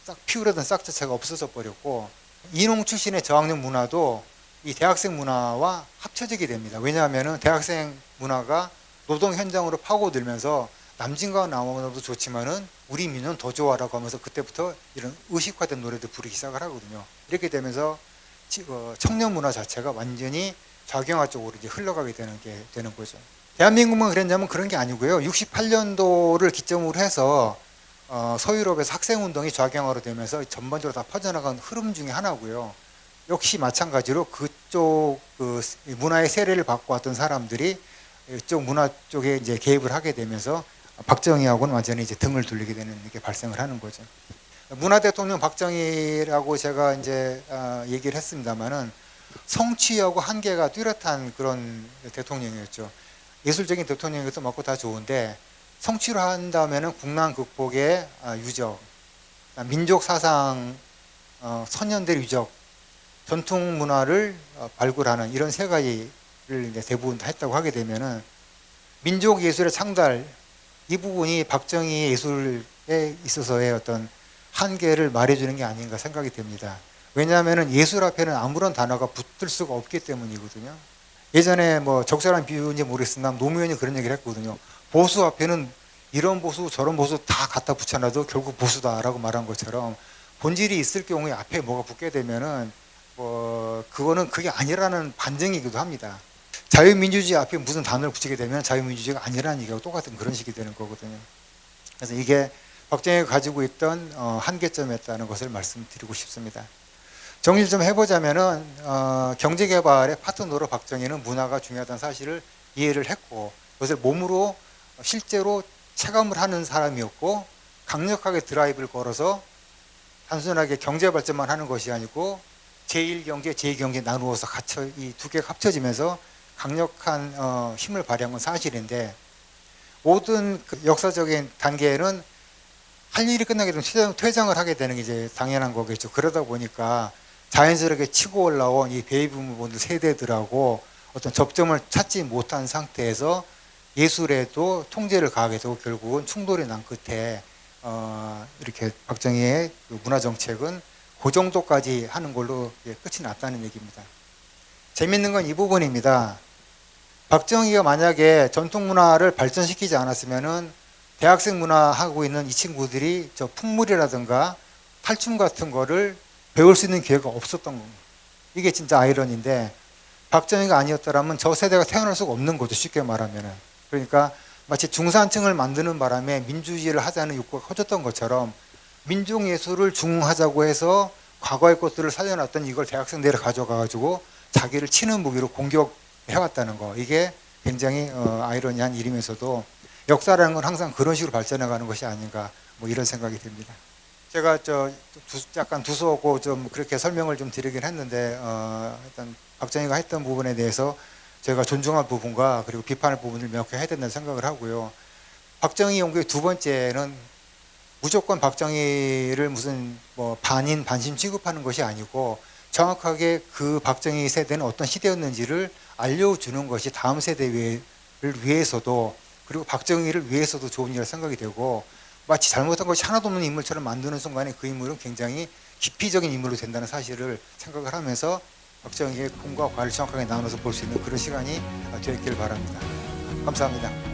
싹 피우려던 싹 자체가 없어져 버렸고 인홍 출신의 저학년 문화도 이 대학생 문화와 합쳐지게 됩니다. 왜냐하면 대학생 문화가 노동 현장으로 파고들면서 남진과 나오나도 좋지만은 우리 민요는 더 좋아라고 하면서 그때부터 이런 의식화된 노래들 부르기 시작을 하거든요. 이렇게 되면서 청년 문화 자체가 완전히 좌경화 쪽으로 이제 흘러가게 되는 거죠. 대한민국만 그랬냐면 그런 게 아니고요. 68년도를 기점으로 해서 서유럽에서 학생운동이 좌경화로 되면서 전반적으로 다 퍼져나간 흐름 중에 하나고요. 역시 마찬가지로 그쪽 그 문화의 세례를 받고 왔던 사람들이 이쪽 문화 쪽에 이제 개입을 하게 되면서 박정희하고는 완전히 이제 등을 돌리게 되는 게 발생을 하는 거죠. 문화 대통령 박정희라고 제가 이제 얘기를 했습니다만은 성취하고 한계가 뚜렷한 그런 대통령이었죠. 예술적인 대통령인 것도 맞고 다 좋은데 성취를 한다면은 국난 극복의 유적, 민족 사상 선연대 유적, 전통 문화를 발굴하는 이런 세 가지를 이제 대부분 다 했다고 하게 되면은 민족 예술의 창달 이 부분이 박정희 예술에 있어서의 어떤 한계를 말해주는 게 아닌가 생각이 됩니다. 왜냐하면 예술 앞에는 아무런 단어가 붙을 수가 없기 때문이거든요. 예전에 뭐 적절한 비유인지 모르겠으나 노무현이 그런 얘기를 했거든요. 보수 앞에는 이런 보수 저런 보수 다 갖다 붙여놔도 결국 보수다라고 말한 것처럼 본질이 있을 경우에 앞에 뭐가 붙게 되면은 그거는 그게 아니라는 반증이기도 합니다. 자유민주주의 앞에 무슨 단어를 붙이게 되면 자유민주주의가 아니라는 얘기하고 똑같은 그런 식이 되는 거거든요. 그래서 이게 박정희가 가지고 있던 한계점이었다는 것을 말씀드리고 싶습니다. 정리를 좀 해보자면은 경제개발의 파트너로 박정희는 문화가 중요하다는 사실을 이해를 했고 그것을 몸으로 실제로 체감을 하는 사람이었고 강력하게 드라이브를 걸어서 단순하게 경제발전만 하는 것이 아니고 제1경제, 제2경제 나누어서 이 두 개가 합쳐지면서 강력한 힘을 발휘한 건 사실인데 모든 그 역사적인 단계에는 할 일이 끝나게 되면 퇴장을 하게 되는 게 이제 당연한 거겠죠. 그러다 보니까 자연스럽게 치고 올라온 이 베이비부모들 세대들하고 어떤 접점을 찾지 못한 상태에서 예술에도 통제를 가하게 되고 결국은 충돌이 난 끝에 이렇게 박정희의 그 문화정책은 그 정도까지 하는 걸로 끝이 났다는 얘기입니다. 재밌는 건 이 부분입니다. 박정희가 만약에 전통문화를 발전시키지 않았으면은 대학생 문화 하고 있는 이 친구들이 저 풍물이라든가 탈춤 같은 거를 배울 수 있는 기회가 없었던 겁니다. 이게 진짜 아이러니인데 박정희가 아니었더라면 저 세대가 태어날 수가 없는 거죠. 쉽게 말하면은. 그러니까 마치 중산층을 만드는 바람에 민주주의를 하자는 욕구가 커졌던 것처럼 민족예술을 중흥하자고 해서 과거의 것들을 살려놨던 이걸 대학생들이 가져가가지고 자기를 치는 무기로 공격해왔다는 거. 이게 굉장히 아이러니한 일이면서도 역사라는 건 항상 그런 식으로 발전해가는 것이 아닌가 뭐 이런 생각이 듭니다. 제가 약간 두서없고 좀 그렇게 설명을 좀 드리긴 했는데 일단 박정희가 했던 부분에 대해서 제가 존중할 부분과 그리고 비판할 부분을 명확히 해야 된다는 생각을 하고요. 박정희 연구의 두 번째는 무조건 박정희를 무슨 뭐 반인 반심 취급하는 것이 아니고 정확하게 그 박정희 세대는 어떤 시대였는지를 알려주는 것이 다음 세대를 위해서도 그리고 박정희를 위해서도 좋은 일이라 생각이 되고 마치 잘못한 것이 하나도 없는 인물처럼 만드는 순간에 그 인물은 굉장히 기피적인 인물로 된다는 사실을 생각을 하면서 박정희의 공과 과를 정확하게 나눠서 볼 수 있는 그런 시간이 되었기를 바랍니다. 감사합니다.